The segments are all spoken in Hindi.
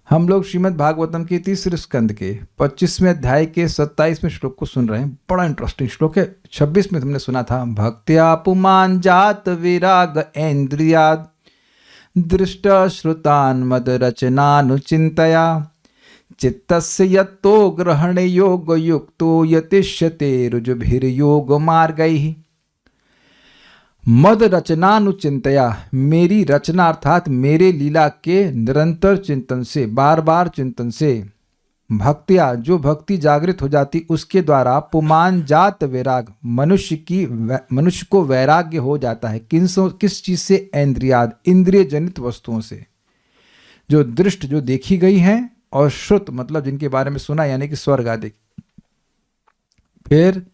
हम लोग श्रीमद् भागवतम के तीसरे स्कंद के 25वें अध्याय के 27वें श्लोक को सुन रहे हैं। बड़ा इंटरेस्टिंग श्लोक है। 26 में हमने सुना था, भक्त्या पुमान जात विराग इंद्रियाद दृष्ट श्रुतान मद रचनानुचिंतया चित्तस्य यत्तो ग्रहण योग युक्तो यतिष्यते रुजुभिर्योग मार्गैः। मद रचनानुचिंतया, मेरी रचना अर्थात मेरे लीला के निरंतर चिंतन से, बार बार चिंतन से, भक्तिया जो भक्ति जागृत हो जाती उसके द्वारा पुमान जात वैराग, मनुष्य को वैराग्य हो जाता है। किस चीज से? इंद्रियाद, इंद्रिय जनित वस्तुओं से, जो दृष्ट जो देखी गई हैं, और श्रुत मतलब जिनके बारे में सुना, यानी कि स्वर्ग आदि। फिर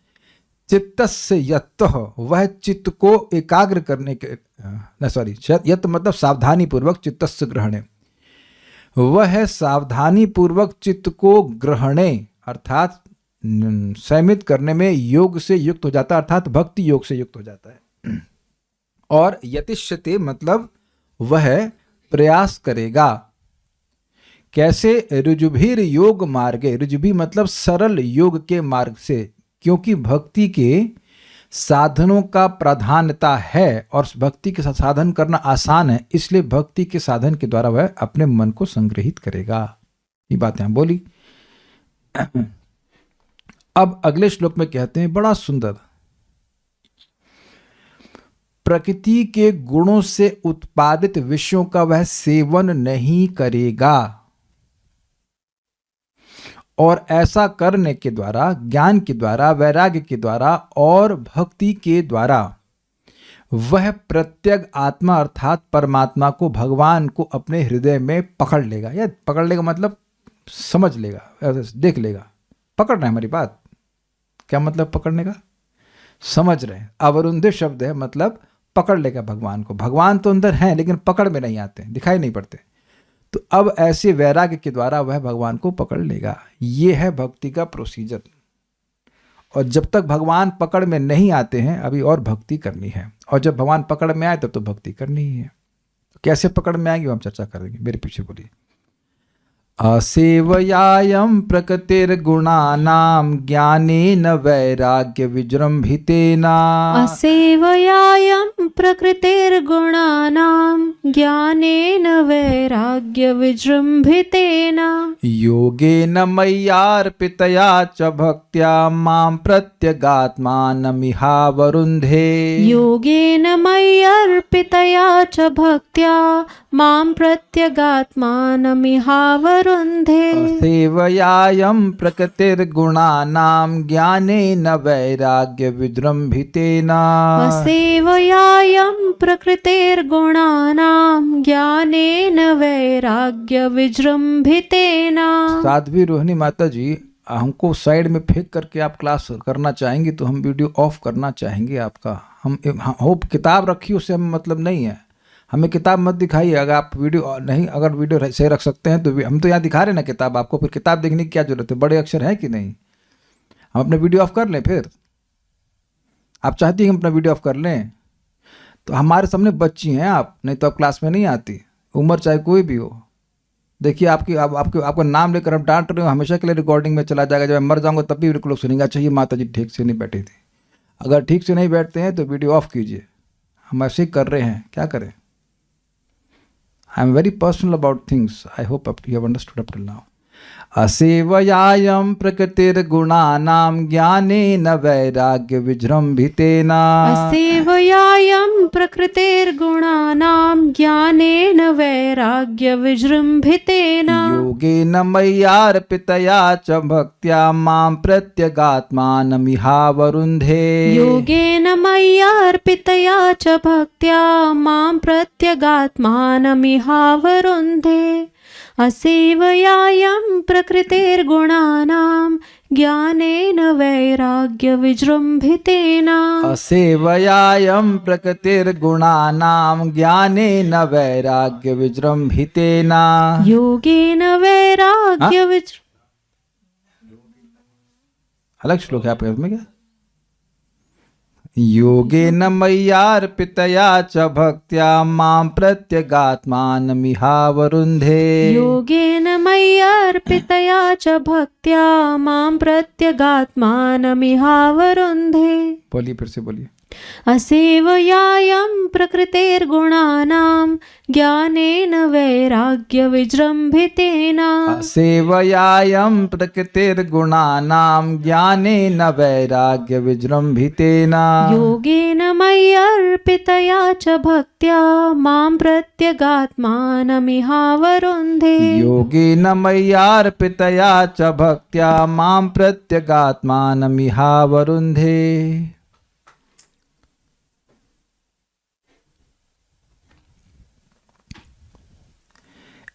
चित्तस्य यत्तः, वह चित्त को एकाग्र करने के यत्त मतलब सावधानी पूर्वक, चित्तस्य ग्रहणे, वह सावधानी पूर्वक चित्त को ग्रहणे अर्थात संयमित करने में योग से युक्त हो जाता है, अर्थात भक्ति योग से युक्त हो जाता है। और यतिष्यते मतलब वह प्रयास करेगा। कैसे? रुजुभिर योग मार्गे, रुजुभि मतलब सरल योग के मार्ग से, क्योंकि भक्ति के साधनों का प्राधान्यता है और भक्ति के साधन करना आसान है, इसलिए भक्ति के साधन के द्वारा वह अपने मन को संग्रहित करेगा। ये बात यहां बोली। अब अगले श्लोक में कहते हैं, बड़ा सुंदर, प्रकृति के गुणों से उत्पादित विषयों का वह सेवन नहीं करेगा, और ऐसा करने के द्वारा, ज्ञान के द्वारा, वैराग्य के द्वारा और भक्ति के द्वारा वह प्रत्यग आत्मा अर्थात परमात्मा को, भगवान को अपने हृदय में पकड़ लेगा। या पकड़ लेगा मतलब समझ लेगा, देख लेगा। पकड़ना है हमारी बात। क्या मतलब पकड़ने का? समझ रहे हैं। अवरुंधे शब्द है, मतलब पकड़ लेगा भगवान को। भगवान तो अंदर हैं लेकिन पकड़ में नहीं आते, दिखाई नहीं पड़ते। तो अब ऐसे वैराग्य के द्वारा वह भगवान को पकड़ लेगा। ये है भक्ति का प्रोसीजर। और जब तक भगवान पकड़ में नहीं आते हैं, अभी और भक्ति करनी है। और जब भगवान पकड़ में आए तब तो भक्ति करनी ही है। कैसे पकड़ में आएंगे हम चर्चा करेंगे। मेरे पीछे बोलिए। असेवयायं प्रकृतिर्गुणानां ज्ञानेन वैराग्य विजृंभितेन। असेवयायं प्रकृतिर्गुणानां ज्ञानेन वैराग्य विजृंभितेन। योगेन मय्यार्पितया च भक्त्या मां प्रत्यगात्मानमिहावरुन्धे। योगेन मय्यर्पितया च भक्त्या मां प्रत्यगात्मानमिहावरुन्धे। सेवयायं प्रकृतिर्गुणानां ज्ञानेन वैराग्य विजृंभितेन। असेवयायं प्रकृतिर्गुणानां ज्ञानेन वैराग्य विजृंभितेन। साध्वी रोहिणी माता जी, हमको साइड में फेंक करके आप क्लास करना चाहेंगे तो हम वीडियो ऑफ करना चाहेंगे आपका। हम होप किताब रखी, उससे हम मतलब नहीं है। हमें किताब मत दिखाइए। अगर आप वीडियो नहीं, अगर वीडियो सही रख सकते हैं तो हम तो यहाँ दिखा रहे हैं ना किताब आपको, फिर किताब देखने की क्या जरूरत है? बड़े अक्षर है कि नहीं? हम अपने वीडियो ऑफ कर लें। फिर आप चाहती हैं हम अपना वीडियो ऑफ कर लें? तो हमारे सामने बच्ची हैं आप, नहीं तो आप क्लास में नहीं आती। उम्र चाहे कोई भी हो। देखिए आपका नाम लेकर हम डांट रहे हो, हमेशा के लिए रिकॉर्डिंग में चला जाएगा। जब मैं मर जाऊंगा तब भी लोग सुनेंगे, अच्छा ये माता जी ठीक से नहीं बैठी थी। अगर ठीक से नहीं बैठते हैं तो वीडियो ऑफ कीजिए। हम ऐसे ही कर रहे हैं, क्या करें? I am very personal about things. I hope you have understood up till now. असेवयायं प्रकृतिर्गुणानां ज्ञानेन वैराग्य विजृंभितेन। असेवयायं प्रकृतिर्गुणानां ज्ञानेन वैराग्य विजृंभितेन। योगेन मय्यार्पितया च भक्त्या मां प्रत्यगात्मानमिहावरुन्धे। योगेन मय्यार्पितया च भक्त्या मां प्रत्यगात्मानमिहावरुन्धे। असेवयायं प्रकृतिर्गुणानां ज्ञानेन वैराग्य विजृंभितेन। असेवयायं प्रकृतिर्गुणानां ज्ञानेन वैराग्य विजृंभितेन। योगेन वैराग्य अलग श्लोक है आपके में क्या? योगेन मय्यार्पितया च भक्त्या मां प्रत्यगात्मानमिहावरुन्धे। योगेन मय्यार्पितया च भक्त्या मां प्रत्यगात्मानमिहावरुन्धे। बोलिए, फिर से बोलिए। असेवयायं प्रकृतेर्गुणानां ज्ञानेन वैराग्यविजृम्भितेन। सेवयायं प्रकृतिर्गुणानां ज्ञानेन वैराग्यविजृम्भितेन। योगेन मय्यर्पितया च भक्त्या मां प्रत्यगात्मानमिहावरुन्धे। योगेन मय्यार्पितया च भक्त्या मां प्रत्यगात्मानमिहावरुन्धे।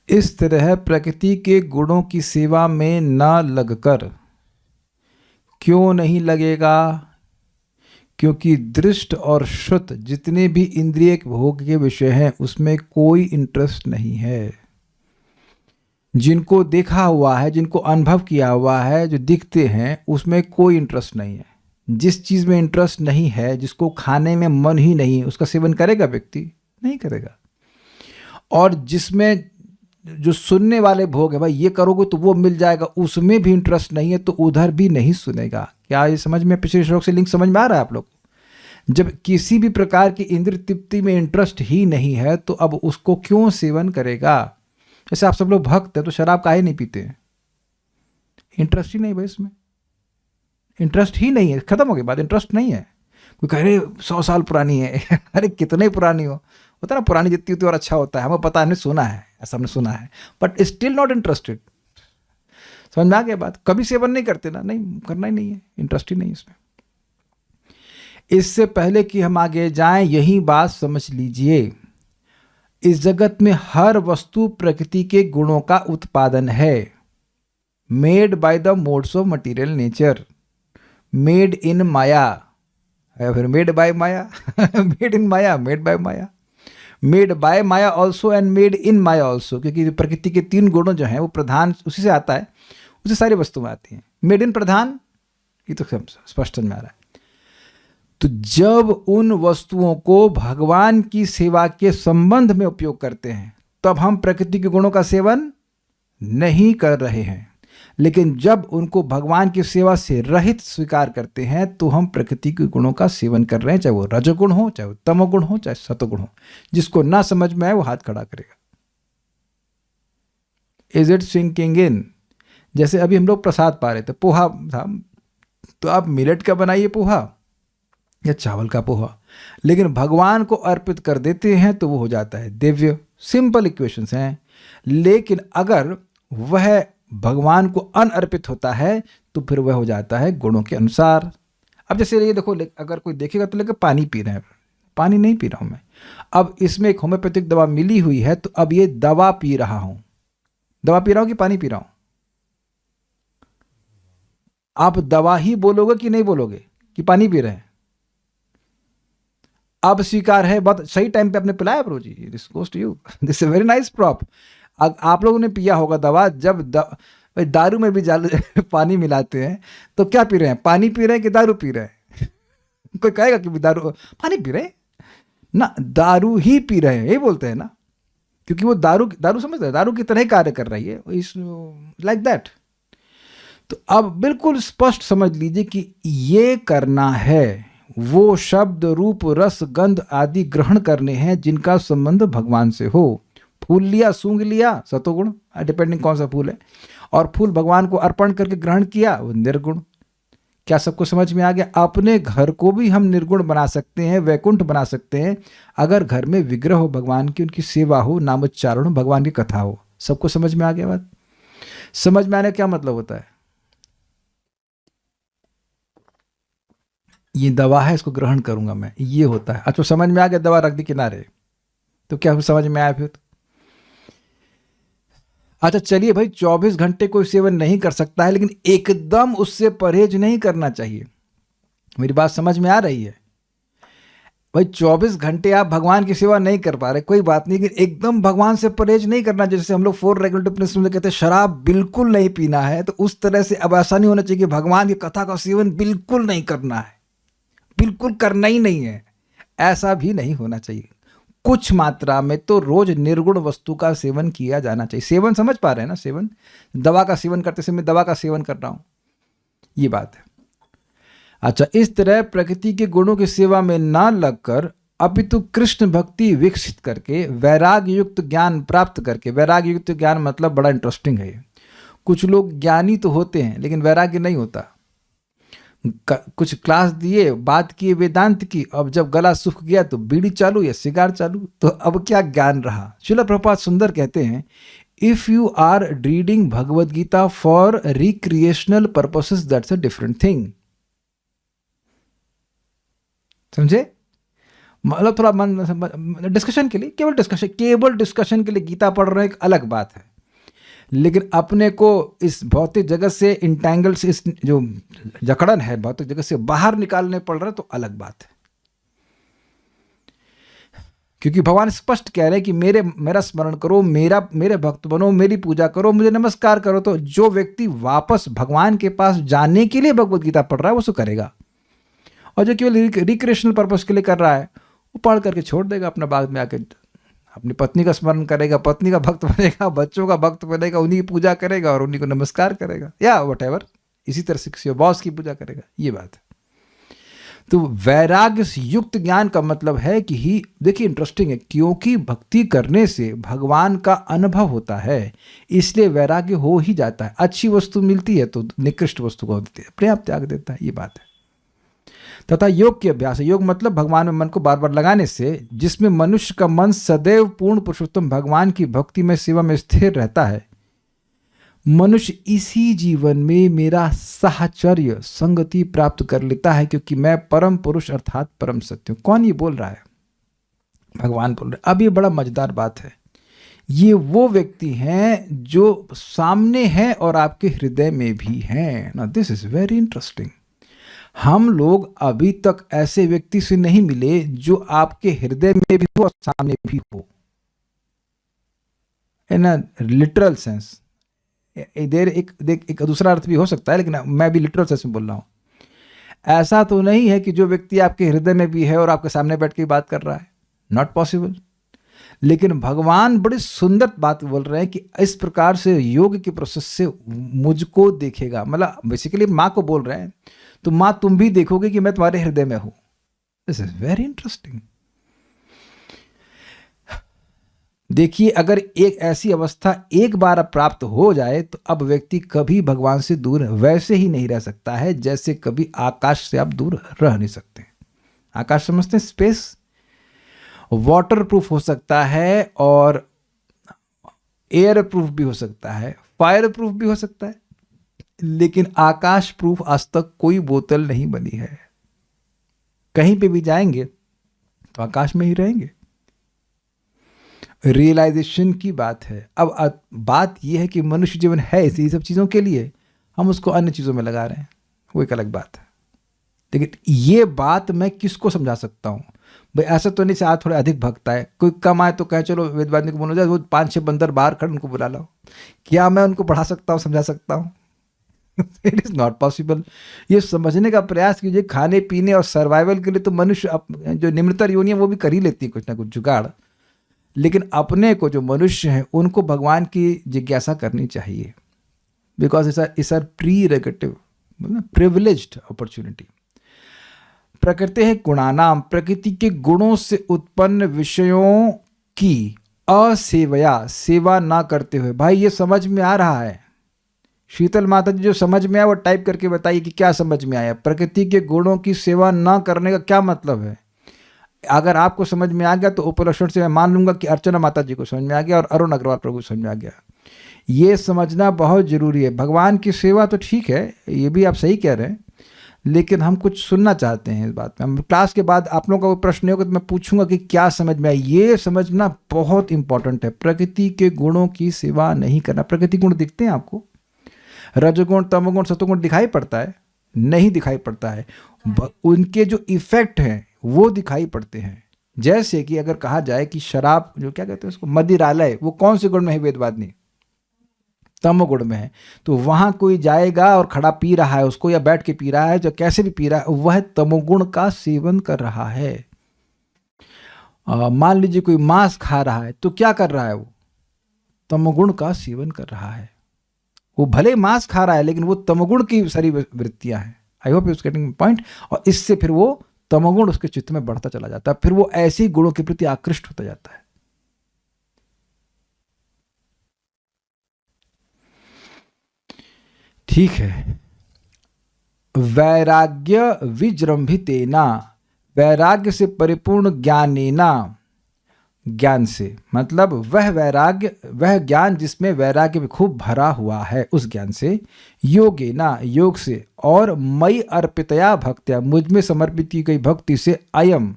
इस तरह प्रकृति के गुणों की सेवा में न लगकर, क्यों नहीं लगेगा? क्योंकि दृष्ट और श्रुत जितने भी इंद्रिय भोग के विषय हैं उसमें कोई इंटरेस्ट नहीं है। जिनको देखा हुआ है, जिनको अनुभव किया हुआ है, जो दिखते हैं, उसमें कोई इंटरेस्ट नहीं है। जिस चीज़ में इंटरेस्ट नहीं है, जिसको खाने में मन ही नहीं, उसका सेवन करेगा व्यक्ति? नहीं करेगा। और जिसमें जो सुनने वाले भोग है, भाई ये करोगे तो वो मिल जाएगा, उसमें भी इंटरेस्ट नहीं है, तो उधर भी नहीं सुनेगा। क्या ये समझ में, पिछले श्लोक से लिंक समझ में आ रहा है आप लोग? जब किसी भी प्रकार की इंद्रिय तृप्ति में इंटरेस्ट ही नहीं है तो अब उसको क्यों सेवन करेगा? जैसे आप सब लोग भक्त हैं तो शराब काहे नहीं पीते हैं? इंटरेस्ट ही नहीं भाई, इसमें इंटरेस्ट ही नहीं है, खत्म हो गई बात, इंटरेस्ट नहीं है। कोई कह रहे 100 साल पुरानी है अरे कितने पुरानी हो, होता ना, पुरानी जितनी होती और अच्छा होता है, हमें पता है, हमने सुना है, ऐसा हमने सुना है, बट स्टिल नॉट इंटरेस्टेड। समझ में आ गया बात? कभी सेवन नहीं करते ना, नहीं करना ही नहीं है, इंटरेस्ट ही नहीं इसमें। इससे पहले कि हम आगे जाएं, यही बात समझ लीजिए, इस जगत में हर वस्तु प्रकृति के गुणों का उत्पादन है, made by the modes of material nature, made in maya, फिर made by maya made in maya, made by maya, made by maya also and made in maya also, क्योंकि प्रकृति के 3 गुणों जो हैं वो प्रधान उसी से आता है, उसे सारी वस्तुएं आती हैं। मेड इन प्रधान, ये तो स्पष्ट में आ रहा है। तो जब उन वस्तुओं को भगवान की सेवा के संबंध में उपयोग करते हैं तब हम प्रकृति के गुणों का सेवन नहीं कर रहे हैं, लेकिन जब उनको भगवान की सेवा से रहित स्वीकार करते हैं तो हम प्रकृति के गुणों का सेवन कर रहे हैं, चाहे वो रजोगुण हो, चाहे वो तमोगुण हो, चाहे सतोगुण हो। जिसको ना समझ में आए वो हाथ खड़ा करेगा। Is it sinking in? जैसे अभी हम लोग प्रसाद पा रहे थे, पोहा था, तो आप मिलेट का बनाइए पोहा या चावल का पोहा, लेकिन भगवान को अर्पित कर देते हैं तो वो हो जाता है दिव्य। सिंपल इक्वेशंस हैं। लेकिन अगर वह भगवान को अनअर्पित होता है तो फिर वह हो जाता है गुणों के अनुसार। अब जैसे ये देखो, अगर कोई देखेगा तो लेकर पानी पी रहे हैं, पानी नहीं पी रहा हूं मैं, अब इसमें एक होम्योपैथिक दवा मिली हुई है, तो अब ये दवा पी रहा हूं। दवा पी रहा हूं कि पानी पी रहा हूं? आप दवा ही बोलोगे कि नहीं बोलोगे कि पानी पी रहे हैं? अब स्वीकार है, बहुत सही टाइम पे आपने पिलाया Prabhu ji, this goes to you, this is very nice prop. आप लोगों ने पिया होगा दवा, जब दारू में भी पानी मिलाते हैं तो क्या पी रहे हैं? पानी पी रहे हैं कि दारू पी रहे हैं? कोई कहेगा कि दारू पानी पी रहे हैं ना, दारू ही पी रहे हैं, यही बोलते हैं ना, क्योंकि वो दारू समझते हैं, दारू की तरह कार्य कर रही है, इस लाइक दैट। तो अब बिल्कुल स्पष्ट समझ लीजिए कि ये करना है, वो शब्द रूप रस गंध आदि ग्रहण करने हैं जिनका संबंध भगवान से हो। फूल लिया, सूंघ लिया, सतोगुण, डिपेंडिंग कौन सा फूल है, और फूल भगवान को अर्पण करके ग्रहण किया, वो निर्गुण। क्या सबको समझ में आ गया? अपने घर को भी हम निर्गुण बना सकते हैं, वैकुंठ बना सकते हैं, अगर घर में विग्रह हो भगवान की, उनकी सेवा हो, नामोच्चारण हो, भगवान की कथा हो। सबको समझ में आ गया बात? समझ में आने क्या मतलब होता है? ये दवा है, इसको ग्रहण करूंगा मैं, ये होता है। अच्छा, समझ में आ गया, दवा रख दी किनारे, तो क्या समझ में आया फिर? अच्छा चलिए भाई, 24 घंटे कोई सेवन नहीं कर सकता है, लेकिन एकदम उससे परहेज नहीं करना चाहिए। मेरी बात समझ में आ रही है? भाई 24 घंटे आप भगवान की सेवा नहीं कर पा रहे, कोई बात नहीं, लेकिन एकदम भगवान से परहेज नहीं करना। जैसे हम लोग 4 रेगुलेटिव प्रिंसिपल्स कहते हैं शराब बिल्कुल नहीं पीना है, तो उस तरह से अब ऐसा नहीं होना चाहिए कि भगवान की कथा का सेवन बिल्कुल नहीं करना है, बिल्कुल करना ही नहीं है, ऐसा भी नहीं होना चाहिए। कुछ मात्रा में तो रोज निर्गुण वस्तु का सेवन किया जाना चाहिए। सेवन समझ पा रहे हैं ना? सेवन, दवा का सेवन करते समय दवा का सेवन कर रहा हूं, ये बात है। अच्छा, इस तरह प्रकृति के गुणों की सेवा में ना लगकर अपितु कृष्ण भक्ति विकसित करके वैराग्य युक्त ज्ञान प्राप्त करके, वैराग्य युक्त ज्ञान मतलब बड़ा इंटरेस्टिंग है ये। कुछ लोग ज्ञानी तो होते हैं लेकिन वैराग्य नहीं होता। कुछ क्लास दिए, बात किए वेदांत की, अब जब गला सूख गया तो बीड़ी चालू या सिगार चालू, तो अब क्या ज्ञान रहा। श्रील प्रभुपाद सुंदर कहते हैं, if you are reading Bhagavad Gita for recreational purposes that's a different thing. समझे? मतलब थोड़ा मन डिस्कशन के लिए, केवल डिस्कशन के लिए गीता पढ़ रहे हैं, एक अलग बात है। लेकिन अपने को इस भौतिक जगत से इंटैंगल से, इस जो जकड़न है भौतिक जगत से बाहर निकालने पड़ रहा है, तो अलग बात है। क्योंकि भगवान स्पष्ट कह रहे हैं कि मेरा स्मरण करो, मेरे भक्त बनो, मेरी पूजा करो, मुझे नमस्कार करो। तो जो व्यक्ति वापस भगवान के पास जाने के लिए भगवद गीता पढ़ रहा है वो उसको करेगा, और जो केवल रिक्रिएशनल पर्पस के लिए कर रहा है वो पढ़ करके छोड़ देगा। अपना बाद में आके अपनी पत्नी का स्मरण करेगा, पत्नी का भक्त बनेगा, बच्चों का भक्त बनेगा, उन्हीं की पूजा करेगा और उन्हीं को नमस्कार करेगा, या व्हाटएवर, इसी तरह से किसी बॉस की पूजा करेगा, ये बात है। तो वैराग्य युक्त ज्ञान का मतलब है कि ही, देखिए इंटरेस्टिंग है, क्योंकि भक्ति करने से भगवान का अनुभव होता है, इसलिए वैराग्य हो ही जाता है। अच्छी वस्तु मिलती है तो निकृष्ट वस्तु को अपने आप त्याग देता है, ये बात है। तथा योग के अभ्यास, योग मतलब भगवान में मन को बार बार लगाने से, जिसमें मनुष्य का मन सदैव पूर्ण पुरुषोत्तम भगवान की भक्ति में सेवा में स्थिर रहता है। मनुष्य इसी जीवन में मेरा साहचर्य संगति प्राप्त कर लेता है, क्योंकि मैं परम पुरुष अर्थात परम सत्य हूं। कौन ये बोल रहा है? भगवान बोल रहे। अब ये बड़ा मजेदार बात है, ये वो व्यक्ति हैं जो सामने हैं और आपके हृदय में भी हैं ना। This is very interesting. हम लोग अभी तक ऐसे व्यक्ति से नहीं मिले जो आपके हृदय में भी हो और सामने भी हो, इन अ लिटरल सेंस। इधर एक दूसरा अर्थ भी हो सकता है, लेकिन मैं भी लिटरल सेंस में बोल रहा हूं। ऐसा तो नहीं है कि जो व्यक्ति आपके हृदय में भी है और आपके सामने बैठ के बात कर रहा है, नॉट पॉसिबल। लेकिन भगवान बड़ी सुंदर बात बोल रहे हैं कि इस प्रकार से योग के प्रोसेस से मुझको देखेगा, मतलब बेसिकली माँ को बोल रहे हैं, तो माँ तुम भी देखोगे कि मैं तुम्हारे हृदय में हूं। This is very interesting. देखिए, अगर एक ऐसी अवस्था एक बार प्राप्त हो जाए तो अब व्यक्ति कभी भगवान से दूर वैसे ही नहीं रह सकता है जैसे कभी आकाश से आप दूर रह नहीं सकते। आकाश समझते हैं? स्पेस वाटर प्रूफ हो सकता है और एयर प्रूफ भी हो सकता है, फायर प्रूफ भी हो सकता है, लेकिन आकाश प्रूफ आज तक कोई बोतल नहीं बनी है। कहीं पे भी जाएंगे तो आकाश में ही रहेंगे। रियलाइजेशन की बात है। अब बात यह है कि मनुष्य जीवन है इसी सब चीज़ों के लिए, हम उसको अन्य चीज़ों में लगा रहे हैं, वो एक अलग बात है। लेकिन ये बात मैं किसको समझा सकता हूँ? भाई ऐसा तो नहीं से आज थोड़े अधिक भक्त आए, कोई कम आए तो कहे चलो वेदवादी को बोलो जाए, वो 5-6 बंदर बाहर खड़े उनको बुला लो। क्या मैं उनको पढ़ा सकता हूँ, समझा सकता हूँ? It is not possible. ये समझने का प्रयास कीजिए, खाने पीने और सर्वाइवल के लिए तो मनुष्य जो निम्नतर योनियाँ वो भी कर ही लेती है कुछ ना कुछ जुगाड़, लेकिन अपने को जो मनुष्य हैं उनको भगवान की जिज्ञासा करनी चाहिए, बिकॉज इट्स आर प्रीरेगेटिव, मतलब प्रिविलेज्ड अपॉर्चुनिटी। प्रकृति है गुणानाम, प्रकृति के गुणों से उत्पन्न विषयों की असेवया, सेवा ना करते हुए। भाई ये समझ में आ रहा है? शीतल माता जी जो समझ में आया वो टाइप करके बताइए कि क्या समझ में आया। प्रकृति के गुणों की सेवा ना करने का क्या मतलब है? अगर आपको समझ में आ गया तो उपलक्षण से मैं मान लूंगा कि अर्चना माता जी को समझ में आ गया और अरुण अग्रवाल प्रभु को समझ में आ गया। ये समझना बहुत जरूरी है। भगवान की सेवा तो ठीक है, ये भी आप सही कह रहे हैं, लेकिन हम कुछ सुनना चाहते हैं इस बात में। हम क्लास के बाद आप लोगों का कोई प्रश्न होगा तो मैं पूछूंगा कि क्या समझ में आया। ये समझना बहुत इंपॉर्टेंट है। प्रकृति के गुणों की सेवा नहीं करना। प्रकृति गुण दिखते हैं आपको? रजगुण, तमोगुण, सतोगुण दिखाई पड़ता है? नहीं दिखाई पड़ता है। उनके जो इफेक्ट हैं वो दिखाई पड़ते हैं। जैसे कि अगर कहा जाए कि शराब, जो क्या कहते हैं उसको, मदिरालय, वो कौन से गुण में है वेदवादी? तमोगुण में है, तो वहाँ कोई जाएगा और खड़ा पी रहा है उसको, या बैठ के पी रहा है, जो कैसे भी पी रहा है, वह तमोगुण का सेवन कर रहा है। मान लीजिए कोई मांस खा रहा है, तो क्या कर रहा है वो? तमोगुण का सेवन कर रहा है। वो भले मांस खा रहा है, लेकिन वो तमोगुण की सारी वृत्तियां हैं। I hope you are getting point. और इससे फिर वो तमोगुण उसके चित्त में बढ़ता चला जाता है, फिर वो ऐसे गुणों के प्रति आकृष्ट होता जाता है। ठीक है। वैराग्य विजृंभितेना, वैराग्य से परिपूर्ण ज्ञानेना, ज्ञान से मतलब वह वैराग्य, वह ज्ञान जिसमें वैराग्य भी खूब भरा हुआ है, उस ज्ञान से, योगेना, योग से, और मई अर्पितया भक्त्या, मुझ में समर्पित की गई भक्ति से, अयम,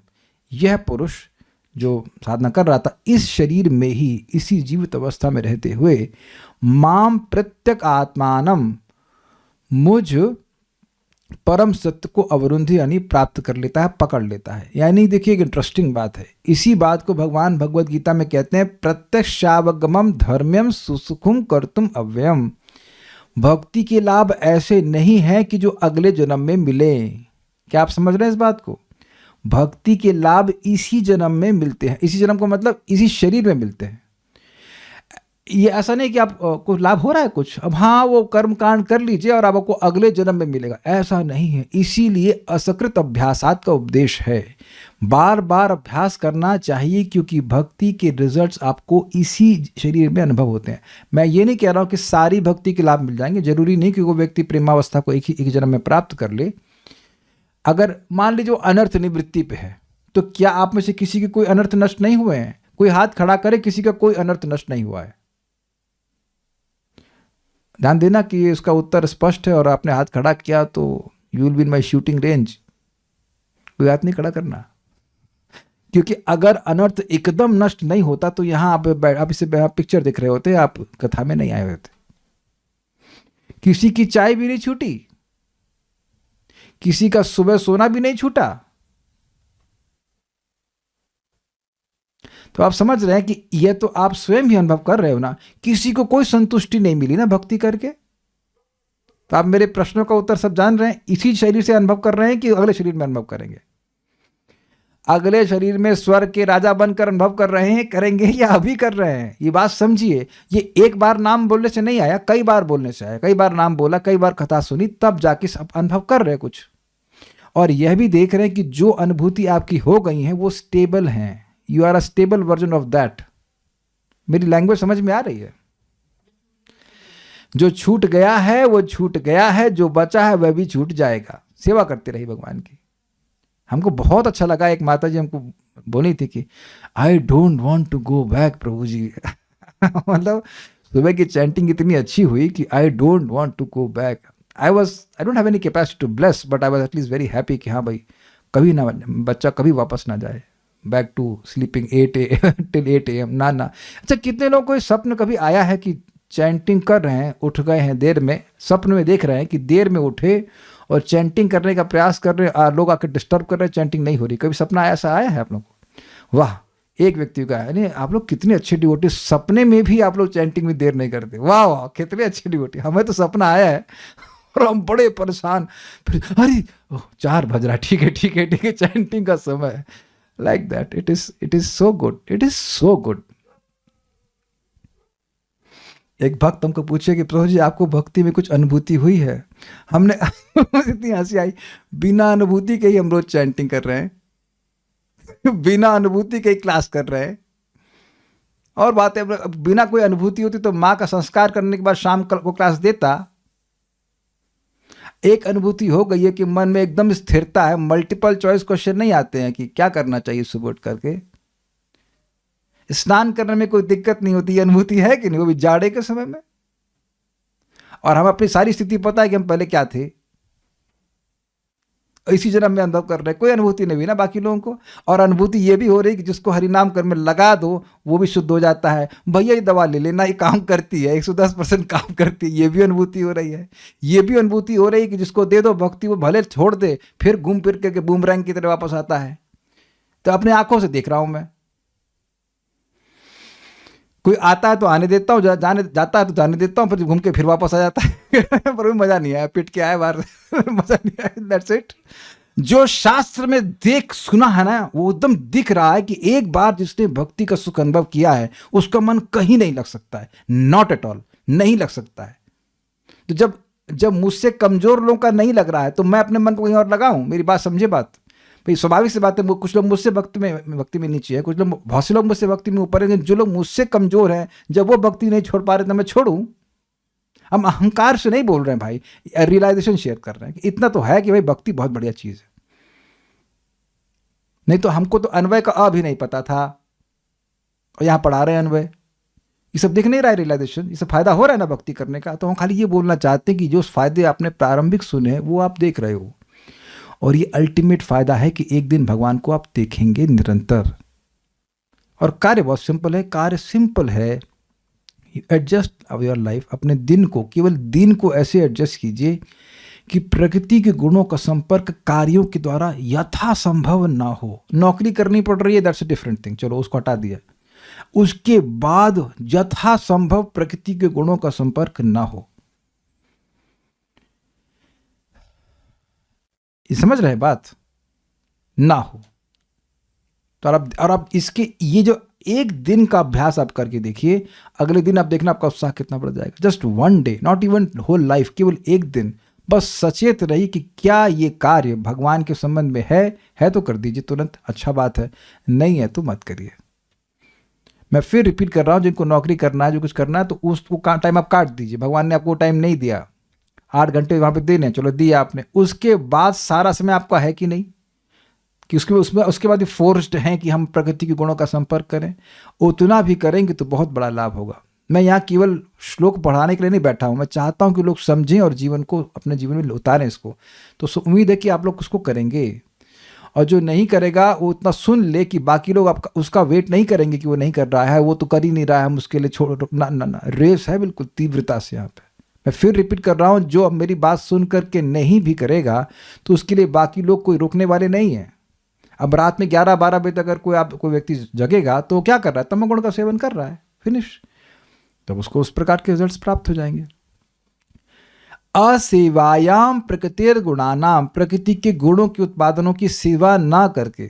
यह पुरुष जो साधना कर रहा था, इस शरीर में ही, इसी जीवित अवस्था में रहते हुए, माम प्रत्यक आत्मानम, मुझ परम सत्य को अवरुंधी यानी प्राप्त कर लेता है, पकड़ लेता है। यानी देखिए एक इंटरेस्टिंग बात है, इसी बात को भगवान भगवद गीता में कहते हैं, प्रत्यक्षावगमम धर्म्यम सुसुखुम कर्तुम अव्ययम। भक्ति के लाभ ऐसे नहीं है कि जो अगले जन्म में मिले। क्या आप समझ रहे हैं इस बात को? भक्ति के लाभ इसी जन्म में मिलते हैं। इसी जन्म को मतलब इसी शरीर में मिलते हैं। ये ऐसा नहीं कि आप को लाभ हो रहा है कुछ, अब हाँ वो कर्म कांड कर लीजिए और अब आपको अगले जन्म में मिलेगा, ऐसा नहीं है। इसीलिए असकृत अभ्यासात का उपदेश है, बार बार अभ्यास करना चाहिए, क्योंकि भक्ति के रिजल्ट्स आपको इसी शरीर में अनुभव होते हैं। मैं ये नहीं कह रहा हूँ कि सारी भक्ति के लाभ मिल जाएंगे, जरूरी नहीं कि वो व्यक्ति प्रेमावस्था को एक जन्म में प्राप्त कर ले। अगर मान लीजिए वो अनर्थ निवृत्ति पे है, तो क्या आप में से किसी के कोई अनर्थ नष्ट नहीं हुए हैं? कोई हाथ खड़ा करे, किसी का कोई अनर्थ नष्ट नहीं हुआ है। ध्यान देना कि इसका उत्तर स्पष्ट है, और आपने हाथ खड़ा किया तो you will be in my shooting range. कोई हाथ नहीं खड़ा करना, क्योंकि अगर अनर्थ एकदम नष्ट नहीं होता तो यहां आप इसे पिक्चर देख रहे होते, आप कथा में नहीं आए होते। किसी की चाय भी नहीं छूटी, किसी का सुबह सोना भी नहीं छूटा। तो आप समझ रहे हैं कि यह तो आप स्वयं ही अनुभव कर रहे हो ना, किसी को कोई संतुष्टि नहीं मिली ना भक्ति करके। तो आप मेरे प्रश्नों का उत्तर सब जान रहे हैं, इसी शरीर से अनुभव कर रहे हैं कि अगले शरीर में अनुभव करेंगे? अगले शरीर में स्वर्ग के राजा बनकर अनुभव कर रहे हैं, करेंगे, या अभी कर रहे हैं? ये बात समझिए। ये एक बार नाम बोलने से नहीं आया, कई बार बोलने से आया। कई बार नाम बोला, कई बार कथा सुनी, तब जाके सब अनुभव कर रहे हैं कुछ। और यह भी देख रहे हैं कि जो अनुभूति आपकी हो गई है वो स्टेबल हैं। You are a stable version of that. मेरी लैंग्वेज समझ में आ रही है? जो छूट गया है वो छूट गया है, जो बचा है वह भी छूट जाएगा। सेवा करते रही भगवान की। हमको बहुत अच्छा लगा, एक माता जी हमको बोली थी कि I don't want to go back Prabhu ji. मतलब सुबह की चैंटिंग इतनी अच्छी हुई कि I don't want to go back. I don't have any capacity to bless, but I was at least very happy कि हाँ भाई कभी ना, बच्चा कभी वापस ना जाए बैक टू स्लीपिंग 8 AM। ना। अच्छा, कितने लोगों को सपन कभी आया है कि चैंटिंग कर रहे हैं, उठ गए हैं देर में, सपन में देख रहे हैं कि देर में उठे और चैंटिंग करने का प्रयास कर रहे हैं, लोग आकर डिस्टर्ब कर रहे हैं, चैंटिंग नहीं हो रही? कभी सपना ऐसा आया है आप लोग को? वाह, एक व्यक्ति का है। नहीं, आप लोग कितने अच्छे डिवोटी, सपने में भी आप लोग चैंटिंग में देर नहीं करते। वाह वाह, कितने अच्छे डिवोटी। हमें तो सपना आया है और हम बड़े परेशान, फिर अरे 4 बज रहा, ठीक है चैंटिंग का समय है। Like that, it is so good, it is so good। एक भक्त हमको पूछे कि प्रभु जी आपको भक्ति में कुछ अनुभूति हुई है? हमने इतनी हंसी आई, बिना अनुभूति के ही हम रोज चैंटिंग कर रहे हैं, बिना अनुभूति के ही क्लास कर रहे हैं। और बात है, बिना कोई अनुभूति होती तो माँ का संस्कार करने के बाद शाम को क्लास देता। एक अनुभूति हो गई है कि मन में एकदम स्थिरता है, मल्टीपल चॉइस क्वेश्चन नहीं आते हैं कि क्या करना चाहिए सुबह उठ करके। स्नान करने में कोई दिक्कत नहीं होती, अनुभूति है कि नहीं, वो भी जाड़े के समय में। और हम अपनी सारी स्थिति पता है कि हम पहले क्या थे, इसी जन्म में अनुभव कर रहे हैं। कोई अनुभूति नहीं हुई ना बाकी लोगों को। और अनुभूति ये भी हो रही कि जिसको हरिनाम कर में लगा दो वो भी शुद्ध हो जाता है। भैया ये दवा ले लेना, ये काम करती है, 110% काम करती है, ये भी अनुभूति हो रही है। ये भी अनुभूति हो रही है कि जिसको दे दो भक्ति वो भले छोड़ दे, फिर घूम फिर के बूमरैंग की तरह वापस आता है। तो अपने आंखों से देख रहा हूं मैं। कोई आता है तो आने देता हूँ, जाने जाता है तो जाने देता हूँ, फिर घूम के फिर वापस आ जाता है पर भी मज़ा नहीं आया, पिट के आया बाहर मज़ा नहीं आया, दैट्स इट। जो शास्त्र में देख सुना है ना, वो एकदम दिख रहा है कि एक बार जिसने भक्ति का सुख अनुभव किया है उसका मन कहीं नहीं लग सकता है, नॉट एट ऑल, नहीं लग सकता है। तो जब मुझसे कमजोर लोगों का नहीं लग रहा है तो मैं अपने मन को कहीं और लगाऊं? मेरी बात समझे बात भाई, स्वाभाविक सी बात है। कुछ लोग मुझसे भक्ति में नीचे है, कुछ लोग, बहुत से लोग मुझसे भक्ति में ऊपर है। जो लोग मुझसे कमजोर हैं, जब वो भक्ति नहीं छोड़ पा रहे तो मैं छोड़ूं? हम अहंकार से नहीं बोल रहे हैं भाई, रियलाइजेशन शेयर कर रहे हैं कि इतना तो है कि भाई भक्ति बहुत बढ़िया चीज है। नहीं तो हमको तो अन्वय का अ भी नहीं पता था, और यहाँ पढ़ा रहे हैं अन्वय। ये सब दिख नहीं रहा है रियलाइजेशन, ये सब फायदा हो रहा है ना भक्ति करने का। तो हम खाली ये बोलना चाहते हैं कि जो फायदे आपने प्रारंभिक सुने वो आप देख रहे हो, और ये अल्टीमेट फायदा है कि एक दिन भगवान को आप देखेंगे निरंतर। और कार्य बहुत सिंपल है, कार्य सिंपल है। एडजस्ट योर लाइफ, अपने दिन को, केवल दिन को ऐसे एडजस्ट कीजिए कि प्रकृति के गुणों का संपर्क कार्यों के द्वारा यथासंभव ना हो। नौकरी करनी पड़ रही है, दैट्स अ डिफरेंट थिंग, चलो उसको हटा दिया। उसके बाद यथासंभव प्रकृति के गुणों का संपर्क ना हो। ये समझ रहे हैं बात? ना हो तो और अब इसके ये जो एक दिन का अभ्यास आप करके देखिए, अगले दिन आप देखना आपका उत्साह कितना बढ़ जाएगा। Just one day, not even whole life, केवल एक दिन बस सचेत रहिए कि क्या ये कार्य भगवान के संबंध में है तो कर दीजिए तुरंत, अच्छा बात है, नहीं है तो मत करिए। मैं फिर रिपीट कर रहा हूँ, जिनको नौकरी करना है, जो कुछ करना है, तो उसको टाइम आप काट दीजिए। भगवान ने आपको टाइम नहीं दिया, 8 घंटे वहाँ पे देने, चलो दिया आपने, उसके बाद सारा समय आपका है कि नहीं, कि उसके बाद ये फोर्स्ड हैं कि हम प्रकृति के गुणों का संपर्क करें। उतना भी करेंगे तो बहुत बड़ा लाभ होगा। मैं यहाँ केवल श्लोक पढ़ाने के लिए नहीं बैठा हूँ, मैं चाहता हूँ कि लोग समझें और जीवन को, अपने जीवन में उतारें इसको। तो उम्मीद है कि आप लोग उसको करेंगे, और जो नहीं करेगा वो इतना सुन ले कि बाकी लोग आपका उसका वेट नहीं करेंगे कि वो नहीं कर रहा है, वो तो कर ही नहीं रहा है, हम उसके लिए छोड़ ना, रेस है बिल्कुल तीव्रता से यहाँ पे। मैं फिर रिपीट कर रहा हूँ, जो अब मेरी बात सुन करके नहीं भी करेगा तो उसके लिए बाकी लोग कोई रोकने वाले नहीं हैं। अब रात में 11-12 बजे तक अगर कोई व्यक्ति जगेगा तो क्या कर रहा है? तमोगुण का सेवन कर रहा है, फिनिश। तब उसको उस प्रकार के रिजल्ट्स प्राप्त हो जाएंगे। असेवायाम प्रकृतिर गुणानाम, प्रकृति के गुणों के उत्पादनों की सेवा ना करके।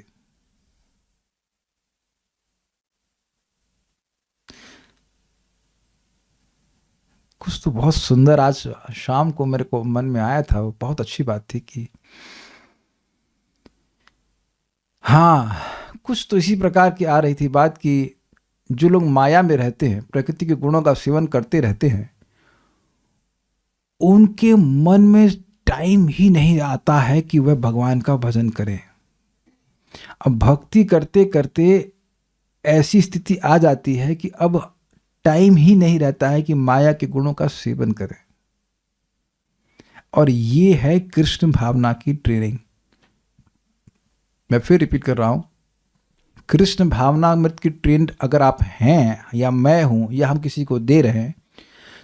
कुछ तो बहुत सुंदर आज शाम को मेरे को मन में आया था, वो बहुत अच्छी बात थी कि हाँ, कुछ तो इसी प्रकार की आ रही थी बात कि जो लोग माया में रहते हैं, प्रकृति के गुणों का सेवन करते रहते हैं, उनके मन में टाइम ही नहीं आता है कि वह भगवान का भजन करें। अब भक्ति करते करते ऐसी स्थिति आ जाती है कि अब टाइम ही नहीं रहता है कि माया के गुणों का सेवन करें। और ये है कृष्ण भावना की ट्रेनिंग। मैं फिर रिपीट कर रहा हूं, कृष्ण भावना अमृत की ट्रेंड अगर आप हैं, या मैं हूं, या हम किसी को दे रहे हैं,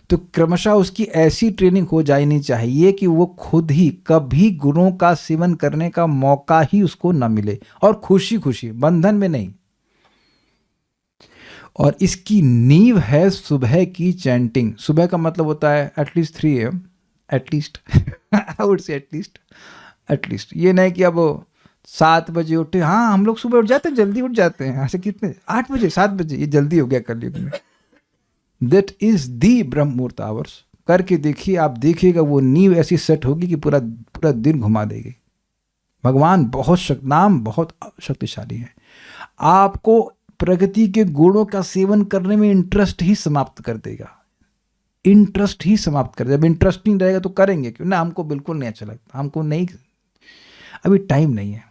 तो क्रमशः उसकी ऐसी ट्रेनिंग हो जानी चाहिए कि वो खुद ही कभी गुणों का सेवन करने का मौका ही उसको न मिले, और खुशी खुशी, बंधन में नहीं। और इसकी नींव है सुबह की चैंटिंग। सुबह का मतलब होता है at least 3 AM, at least I would say at least. ये नहीं कि अब 7 बजे उठे, हाँ हम लोग सुबह उठ जाते हैं, जल्दी उठ जाते हैं, ऐसे कितने 8 बजे 7 बजे, ये जल्दी हो गया कलयुग में। दैट इज दी ब्रह्म मुहूर्त आवर्स। करके देखिए, आप देखिएगा वो नींव ऐसी सेट होगी कि पूरा दिन घुमा देगी। भगवान नाम बहुत शक्तिशाली है। आपको प्रकृति के गुणों का सेवन करने में इंटरेस्ट ही समाप्त कर देगा, इंटरेस्ट ही समाप्त कर देगा। जब इंटरेस्ट नहीं रहेगा तो करेंगे क्यों ना? हमको बिल्कुल नहीं अच्छा लगता, हमको नहीं, अभी टाइम नहीं है।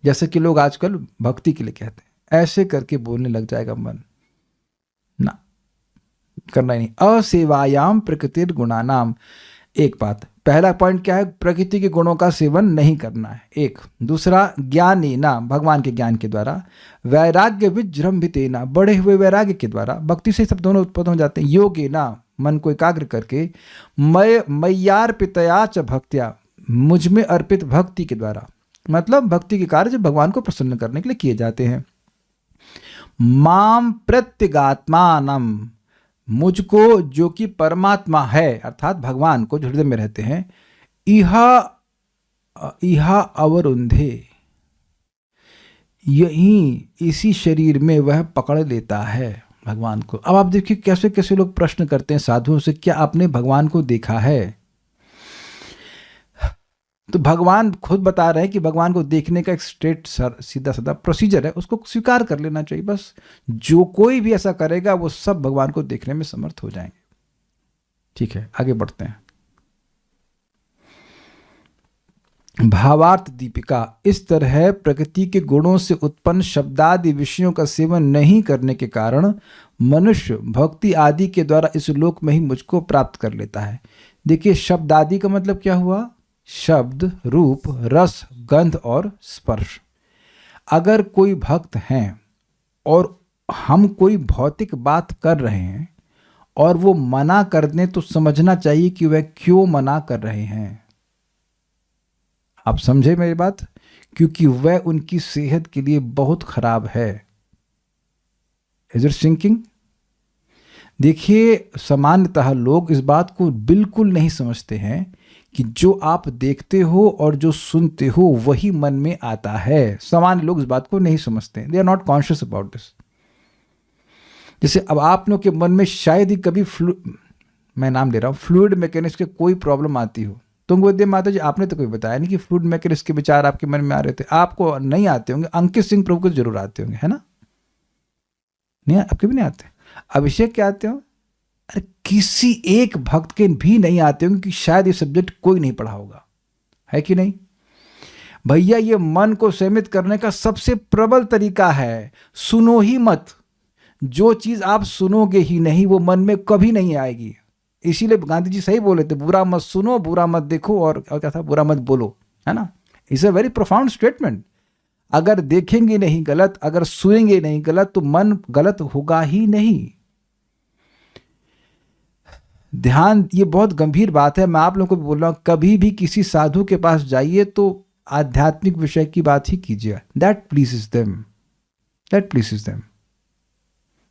जैसे कि लोग आजकल भक्ति के लिए कहते हैं, ऐसे करके बोलने लग जाएगा मन, ना, करना ही नहीं। असेवायाम प्रकृतिर गुणानाम, एक बात, पहला पॉइंट क्या है? प्रकृति के गुणों का सेवन नहीं करना है, एक। दूसरा, ज्ञानी ना, भगवान के ज्ञान के द्वारा। वैराग्य विजृंभितेना, बढ़े हुए वैराग्य के द्वारा। भक्ति से सब दोनों उत्पन्न हो जाते हैं। योगे ना, मन को एकाग्र करके। मय्यार्पितया च भक्त्या, मुझ में अर्पित भक्ति के द्वारा। मतलब भक्ति के कार्य जो भगवान को प्रसन्न करने के लिए किए जाते हैं। माम प्रत्यगात्मानम, मुझको जो कि परमात्मा है अर्थात भगवान को जो हृदय में रहते हैं, इह अवरुंधे, यही इसी शरीर में वह पकड़ लेता है भगवान को। अब आप देखिए कैसे कैसे लोग प्रश्न करते हैं साधुओं से, क्या आपने भगवान को देखा है? तो भगवान खुद बता रहे हैं कि भगवान को देखने का एक स्ट्रेट सीधा साधा प्रोसीजर है, उसको स्वीकार कर लेना चाहिए। बस जो कोई भी ऐसा करेगा वो सब भगवान को देखने में समर्थ हो जाएंगे। ठीक है, आगे बढ़ते हैं। भावार्थ दीपिका, इस तरह प्रकृति के गुणों से उत्पन्न शब्दादि विषयों का सेवन नहीं करने के कारण मनुष्य भक्ति आदि के द्वारा इस लोक में ही मुझको प्राप्त कर लेता है। देखिए, शब्दादि का मतलब क्या हुआ? शब्द, रूप, रस, गंध और स्पर्श। अगर कोई भक्त हैं और हम कोई भौतिक बात कर रहे हैं और वो मना कर दें, तो समझना चाहिए कि वह क्यों मना कर रहे हैं। आप समझे मेरी बात? क्योंकि वह उनकी सेहत के लिए बहुत खराब है। Is it sinking? देखिए, सामान्यतः लोग इस बात को बिल्कुल नहीं समझते हैं कि जो आप देखते हो और जो सुनते हो वही मन में आता है। सामान्य लोग इस बात को नहीं समझते हैं। They are not conscious about this. जैसे अब आप लोग के मन में शायद ही कभी मैं नाम ले रहा हूँ, फ्लूइड मैकेनिक्स के कोई प्रॉब्लम आती हो। तुंगवद्य माता जी, आपने तो कोई बताया नहीं कि फ्लूइड मैकेनिक्स के विचार आपके मन में आ रहे थे। आपको नहीं आते होंगे, अंकित सिंह प्रभु को जरूर आते होंगे, है ना? नहीं, आपके भी नहीं आते। अभिषेक क्या आते हो? अरे किसी एक भक्त के भी नहीं आते होंगे, क्योंकि शायद ये सब्जेक्ट कोई नहीं पढ़ा होगा, है कि नहीं भैया? ये मन को सीमित करने का सबसे प्रबल तरीका है, सुनो ही मत। जो चीज आप सुनोगे ही नहीं वो मन में कभी नहीं आएगी। इसीलिए गांधी जी सही बोले थे, बुरा मत सुनो, बुरा मत देखो, और क्या था, बुरा मत बोलो, है ना? It's a very profound statement. अगर देखेंगे नहीं गलत, अगर सुनेंगे नहीं गलत, तो मन गलत होगा ही नहीं। ध्यान, ये बहुत गंभीर बात है। मैं आप लोगों को भी बोल रहा हूं, कभी भी किसी साधु के पास जाइए तो आध्यात्मिक विषय की बात ही कीजिए। That pleases them, that pleases them,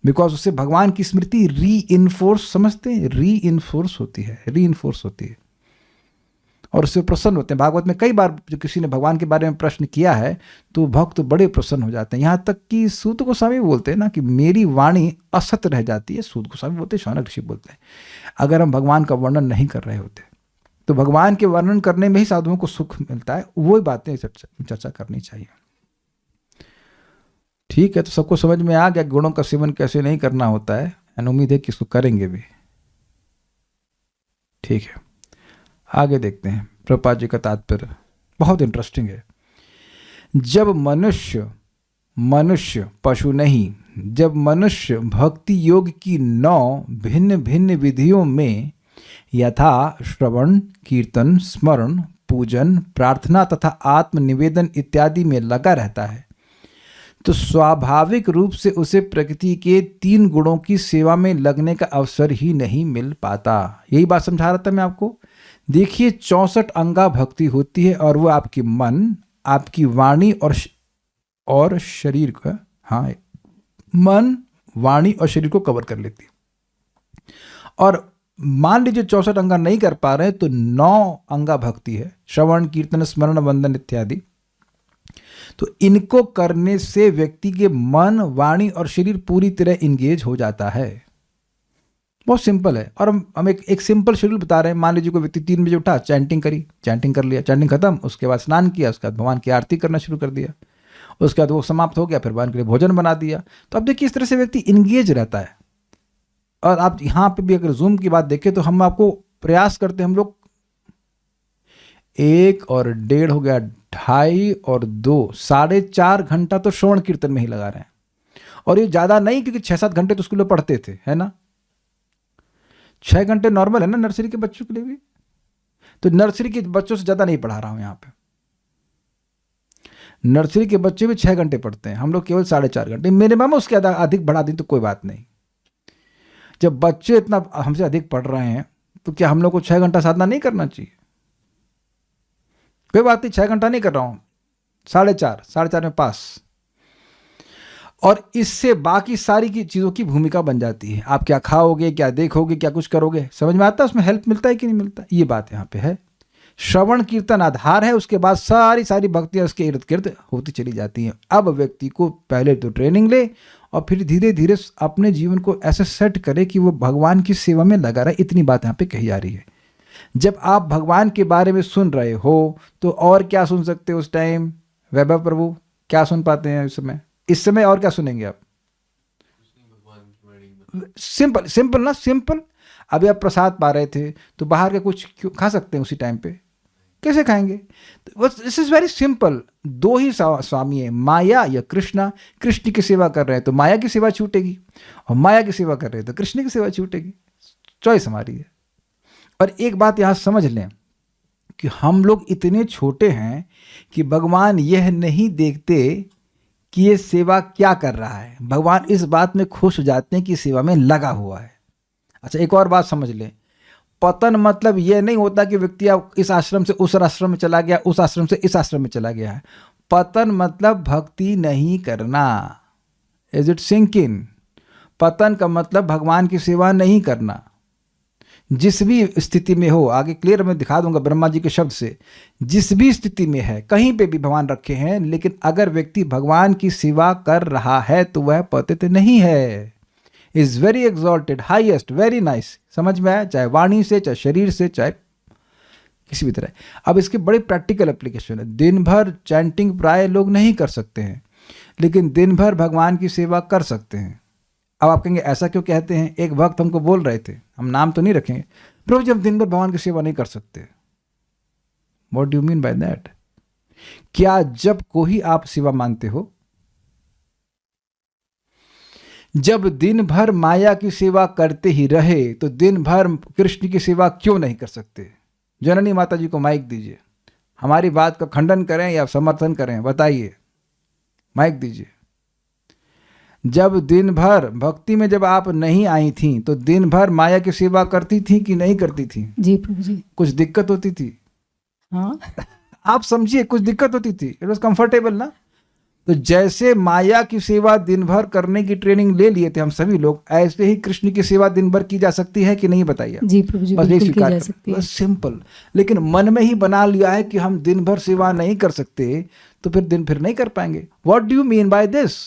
because उससे भगवान की स्मृति री इन्फोर्स, समझते हैं, री इन्फोर्स होती है, री इन्फोर्स होती है, और उससे प्रसन्न होते हैं। भागवत में कई बार जो किसी ने भगवान के बारे में प्रश्न किया है तो भक्त बड़े प्रसन्न हो जाते हैं। यहाँ तक कि सूत गोस्वामी बोलते हैं ना कि मेरी वाणी असत रह जाती है। सूत गोस्वामी बोलते हैं, शौनक ऋषि बोलते हैं, अगर हम भगवान का वर्णन नहीं कर रहे होते। तो भगवान के वर्णन करने में ही साधुओं को सुख मिलता है। वो बातें चर्चा करनी चाहिए। ठीक है, तो सबको समझ में आ गया गुणों का सेवन कैसे नहीं करना होता है, एंड उम्मीद है कि इसको करेंगे भी। ठीक है, आगे देखते हैं। प्रभुपाद जी का तात्पर्य बहुत इंटरेस्टिंग है। जब मनुष्य पशु नहीं, जब मनुष्य भक्ति योग की 9 भिन्न भिन्न विधियों में यथा श्रवण, कीर्तन, स्मरण, पूजन, प्रार्थना तथा आत्मनिवेदन इत्यादि में लगा रहता है, तो स्वाभाविक रूप से उसे प्रकृति के 3 गुणों की सेवा में लगने का अवसर ही नहीं मिल पाता। यही बात समझा रहा था मैं आपको। देखिए, 64 अंगा भक्ति होती है और वो आपकी मन, आपकी वाणी और शरीर का, हाँ, मन, वाणी और शरीर को कवर कर लेती है। और मान लीजिए 64 अंगा नहीं कर पा रहे तो 9 अंगा भक्ति है, श्रवण, कीर्तन, स्मरण, वंदन इत्यादि। तो इनको करने से व्यक्ति के मन, वाणी और शरीर पूरी तरह इंगेज हो जाता है। बहुत सिंपल है। और हम एक सिंपल शेड्यूल बता रहे हैं। मान लीजिए कोई व्यक्ति 3 बजे उठा, चैंटिंग करी, चैंटिंग कर लिया, चैंटिंग खत्म, उसके बाद स्नान किया, उसके बाद भगवान की आरती करना शुरू कर दिया, उसके बाद वो समाप्त हो गया, फिर भगवान के लिए भोजन बना दिया। तो अब देखिए, इस तरह से व्यक्ति इंगेज रहता है। और आप यहाँ पे भी अगर जूम की बात देखें तो हम आपको प्रयास करते हैं, हम लोग 1 और 1.5 हो गया, 2.5 और 2, 4.5 घंटा तो श्रवण कीर्तन में ही लगा रहे हैं। और ये ज़्यादा नहीं, क्योंकि 6-7 घंटे तो स्कूल में पढ़ते थे, है ना? 6 घंटे नॉर्मल है ना नर्सरी के बच्चों के लिए भी। तो नर्सरी के बच्चों से ज़्यादा नहीं पढ़ा रहा हूँ यहाँ पे। नर्सरी के बच्चे भी 6 घंटे पढ़ते हैं, हम लोग केवल 4.5 घंटे मिनिमम। उसके अधिक बढ़ा दें तो कोई बात नहीं। जब बच्चे इतना हमसे अधिक पढ़ रहे हैं तो क्या हम लोग को 6 घंटा साधना नहीं करना चाहिए? कोई बात नहीं, 6 घंटा नहीं कर रहा हूँ, 4.5 में पास। और इससे बाकी सारी की चीज़ों की भूमिका बन जाती है। आप क्या खाओगे, क्या देखोगे, क्या कुछ करोगे, समझ में आता है, उसमें हेल्प मिलता है कि नहीं मिलता, ये बात यहाँ पे है। श्रवण कीर्तन आधार है, उसके बाद सारी सारी भक्तियाँ उसके इर्द गिर्द होती चली जाती हैं। अब व्यक्ति को पहले तो ट्रेनिंग ले और फिर धीरे धीरे अपने जीवन को ऐसे सेट करे कि वो भगवान की सेवा में लगा रहे। इतनी बात यहाँ पे कही जा रही है। जब आप भगवान के बारे में सुन रहे हो तो और क्या सुन सकते हो उस टाइम? वैभव प्रभु क्या सुन पाते हैं इस समय और क्या सुनेंगे आप? सिंपल सिंपल ना, सिंपल। अभी आप प्रसाद पा रहे थे तो बाहर के कुछ क्यों खा सकते हैं उसी टाइम पे? कैसे खाएंगे? This is very simple. दो ही स्वामी है, माया या कृष्णा। कृष्ण की सेवा कर रहे हैं तो माया की सेवा छूटेगी, और माया की सेवा कर रहे हैं तो कृष्ण की सेवा छूटेगी। चॉइस हमारी है। और एक बात यहाँ समझ लें कि हम लोग इतने छोटे हैं कि भगवान यह नहीं देखते कि ये सेवा क्या कर रहा है। भगवान इस बात में खुश हो जाते हैं कि सेवा में लगा हुआ है। अच्छा, एक और बात समझ लें। पतन मतलब यह नहीं होता कि व्यक्ति अब इस आश्रम से उस आश्रम में चला गया, उस आश्रम से इस आश्रम में चला गया है। पतन मतलब भक्ति नहीं करना। Is it sink in? पतन का मतलब भगवान की सेवा नहीं करना। जिस भी स्थिति में हो, आगे क्लियर मैं दिखा दूंगा ब्रह्मा जी के शब्द से, जिस भी स्थिति में है, कहीं पे भी भगवान रखे हैं, लेकिन अगर व्यक्ति भगवान की सेवा कर रहा है तो वह पतित नहीं है। Is very exalted, highest, very nice. समझ में आया? चाहे वाणी से, चाहे शरीर से, चाहे किसी भी तरह। अब इसके बड़े प्रैक्टिकल एप्लीकेशन है। दिन भर चैंटिंग प्राय लोग नहीं कर सकते हैं, लेकिन दिन भर भगवान की सेवा कर सकते हैं। अब आप कहेंगे ऐसा क्यों कहते हैं? एक भक्त हमको बोल रहे थे, हम नाम तो नहीं रखेंगे, प्रभु जी हम दिन भर भगवान की सेवा नहीं कर सकते। What do you mean by that? क्या जब को ही आप सेवा मानते हो? जब दिन भर माया की सेवा करते ही रहे तो दिन भर कृष्ण की सेवा क्यों नहीं कर सकते? जननी माता जी को माइक दीजिए, हमारी बात का खंडन करें या समर्थन करें, बताइए, माइक दीजिए। जब दिन भर भक्ति में जब आप नहीं आई थी तो दिन भर माया की सेवा करती थी कि नहीं करती थी? जी प्रभु जी। कुछ दिक्कत होती थी? हाँ आप समझिए, कुछ दिक्कत होती थी। इट वॉज कंफर्टेबल ना। तो जैसे माया की सेवा दिन भर करने की ट्रेनिंग ले लिए थे हम सभी लोग, ऐसे ही कृष्ण की सेवा दिन भर की जा सकती है कि नहीं? बताइए जी प्रभु जी, बस बिल्कुल की स्वीकार जा करो। सकती है। बस सिंपल। लेकिन मन में ही बना लिया है कि हम दिन भर सेवा नहीं कर सकते, तो फिर नहीं कर पाएंगे। What do you mean by this?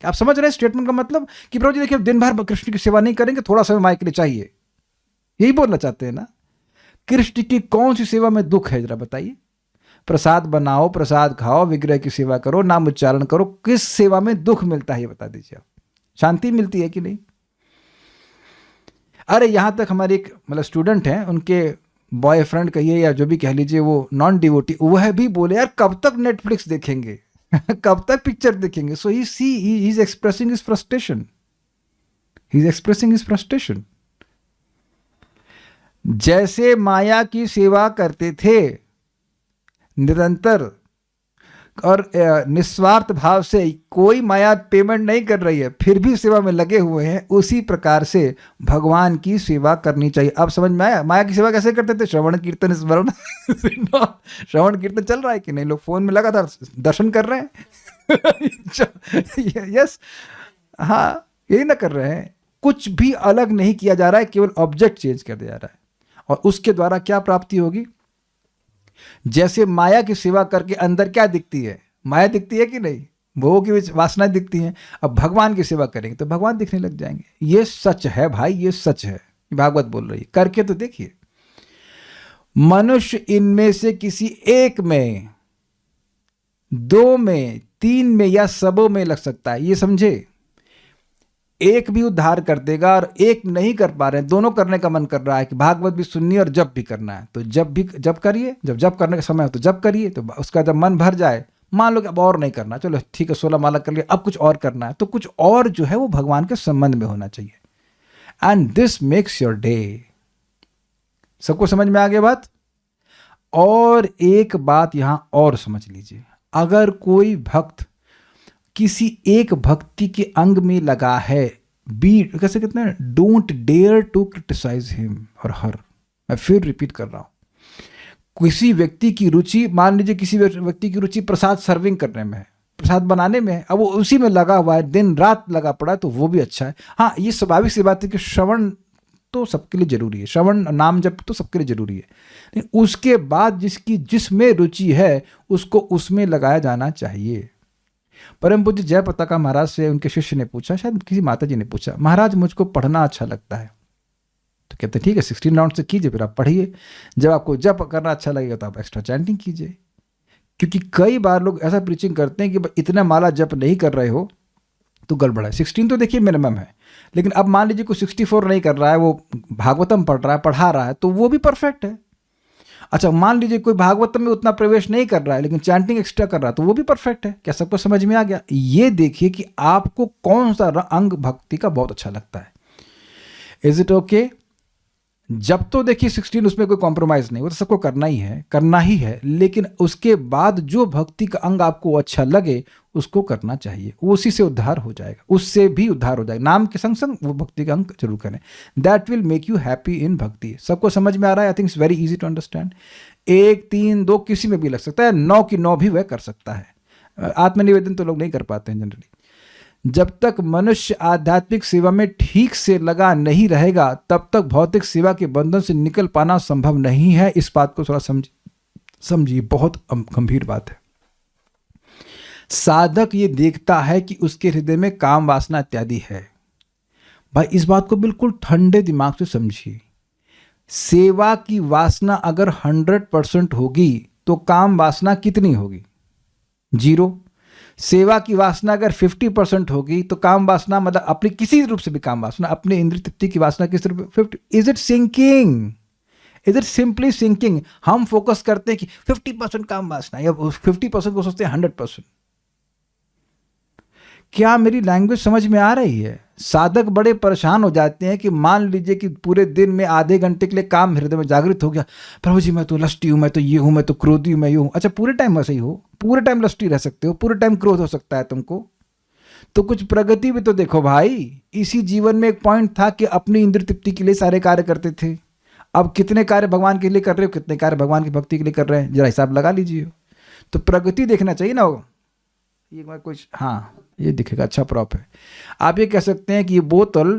आप समझ रहे हैं स्टेटमेंट का मतलब? कि प्रभु जी देखिए दिन भर कृष्ण की सेवा नहीं करेंगे, थोड़ा समय माया के लिए चाहिए, यही बोलना चाहते हैं ना? कृष्ण की कौन सी सेवा में दुख है जरा बताइए? प्रसाद बनाओ, प्रसाद खाओ, विग्रह की सेवा करो, नाम उच्चारण करो, किस सेवा में दुख मिलता है ये बता दीजिए आप। शांति मिलती है कि नहीं? अरे यहां तक हमारे एक मतलब स्टूडेंट हैं, उनके बॉयफ्रेंड कहिए या जो भी कह लीजिए, वो नॉन डिवोटी, वह भी बोले यार कब तक नेटफ्लिक्स देखेंगे कब तक पिक्चर देखेंगे? So he is expressing his frustration, he is expressing his frustration. जैसे माया की सेवा करते थे निरंतर और निस्वार्थ भाव से, कोई माया पेमेंट नहीं कर रही है, फिर भी सेवा में लगे हुए हैं, उसी प्रकार से भगवान की सेवा करनी चाहिए। अब समझ में आया? माया की सेवा कैसे करते थे? श्रवण कीर्तन स्मरण श्रवण कीर्तन चल रहा है कि नहीं? लोग फोन में लगातार दर्शन कर रहे हैं यस, हाँ, यही ना कर रहे हैं। कुछ भी अलग नहीं किया जा रहा है, केवल ऑब्जेक्ट चेंज कर दिया जा रहा है। और उसके द्वारा क्या प्राप्ति होगी? जैसे माया की सेवा करके अंदर क्या दिखती है? माया दिखती है कि नहीं? भोग की वासनाएं दिखती हैं। अब भगवान की सेवा करेंगे तो भगवान दिखने लग जाएंगे। ये सच है भाई, ये सच है, भागवत बोल रही है। करके तो देखिए। मनुष्य इनमें से किसी एक में, दो में, तीन में या सबों में लग सकता है, ये समझे। एक भी उद्धार कर देगा और एक नहीं कर पा रहे हैं, दोनों करने का मन कर रहा है कि भागवत भी सुननी और जप भी करना है, तो जब करिए। जब जप करने का समय हो तो जप करिए। तो उसका जब मन भर जाए, मान लो कि अब और नहीं करना, चलो ठीक है 16 माला कर लिया, अब कुछ और करना है, तो कुछ और जो है वो भगवान के संबंध में होना चाहिए। And this makes your day. सबको समझ में आ गया बात? और एक बात यहां और समझ लीजिए, अगर कोई भक्त किसी एक भक्ति के अंग में लगा है, कैसे कहते हैं, don't dare to criticise him और हर। मैं फिर रिपीट कर रहा हूं, किसी व्यक्ति की रुचि, मान लीजिए किसी व्यक्ति की रुचि प्रसाद सर्विंग करने में है, प्रसाद बनाने में है, अब वो उसी में लगा हुआ है, दिन रात लगा पड़ा है, तो वो भी अच्छा है। हाँ, ये स्वाभाविक सी बात है कि श्रवण तो सबके लिए जरूरी है, श्रवण नाम जप तो सबके लिए जरूरी है, लेकिन उसके बाद जिसमें रुचि है उसको उसमें लगाया जाना चाहिए। परम पूज्य जय पताका महाराज से उनके शिष्य ने पूछा, शायद किसी माता जी ने पूछा, महाराज मुझको पढ़ना अच्छा लगता है। तो कहते ठीक है 16 राउंड से कीजिए, फिर आप पढ़िए। जब आपको जप करना अच्छा लगेगा तो आप एक्स्ट्रा चैंटिंग कीजिए। क्योंकि कई बार लोग ऐसा प्रीचिंग करते हैं कि इतना माला जप नहीं कर रहे हो तो गड़बड़ है। 16 तो देखिए मिनिमम है, लेकिन अब मान लीजिए कोई 64 नहीं कर रहा है, वो भागवतम पढ़ा रहा है, तो वो भी परफेक्ट है। अच्छा, मान लीजिए कोई भागवतम में उतना प्रवेश नहीं कर रहा है लेकिन चैंटिंग एक्स्ट्रा कर रहा है, तो वो भी परफेक्ट है। क्या सबको समझ में आ गया? ये देखिए कि आपको कौन सा अंग भक्ति का बहुत अच्छा लगता है। Is it okay? जब तो देखिए 16 उसमें कोई कॉम्प्रोमाइज नहीं, वो तो सबको करना ही है, लेकिन उसके बाद जो भक्ति का अंग आपको अच्छा लगे उसको करना चाहिए, उसी से उद्धार हो जाएगा, उससे भी उद्धार हो जाएगा। नाम के संग संग वो भक्ति का अंग जरूर करें, that will make you happy in bhakti. सबको समझ में आ रहा है? I think it's very easy to understand. 1, 3, 2 किसी में भी लग सकता है, 9 की 9 भी वह कर सकता है। आत्मनिवेदन तो लोग नहीं कर पाते हैं जनरली। जब तक मनुष्य आध्यात्मिक सेवा में ठीक से लगा नहीं रहेगा तब तक भौतिक सेवा के बंधन से निकल पाना संभव नहीं है। इस बात को थोड़ा समझिए, बहुत गंभीर बात है। साधक ये देखता है कि उसके हृदय में काम वासना इत्यादि है। भाई इस बात को बिल्कुल ठंडे दिमाग से समझिए। सेवा की वासना अगर 100% होगी तो काम वासना कितनी होगी? 0। सेवा की वासना अगर 50% होगी तो काम वासना, मतलब अपनी किसी रूप से भी काम वासना, अपने इंद्रिय तृप्ति की वासना किस रूप में 50? Is it sinking? Is it simply sinking? हम फोकस करते हैं कि 50% काम वासना, या 50% को सोचते हैं 100%। क्या मेरी लैंग्वेज समझ में आ रही है? साधक बड़े परेशान हो जाते हैं कि मान लीजिए कि पूरे दिन में आधे घंटे के लिए काम हृदय में जागृत हो गया, प्रभु जी मैं तो लस्टी हूं, मैं तो ये हूं, मैं तो क्रोधी हूं, मैं ये हूं। अच्छा, पूरे टाइम वैसे ही हो? पूरे टाइम लस्टी रह सकते हो? पूरे टाइम क्रोध हो सकता है तुमको? तो कुछ प्रगति भी तो देखो भाई। इसी जीवन में एक पॉइंट था कि अपनी इंद्रिय तृप्ति के लिए सारे कार्य करते थे। अब कितने कार्य भगवान के लिए कर रहे हो, कितने कार्य भगवान की भक्ति के लिए कर रहे हैं, जरा हिसाब लगा लीजिए। तो प्रगति देखना चाहिए ना। ये कुछ, हाँ ये दिखेगा, अच्छा प्रॉप है। आप ये कह सकते हैं कि ये बोतल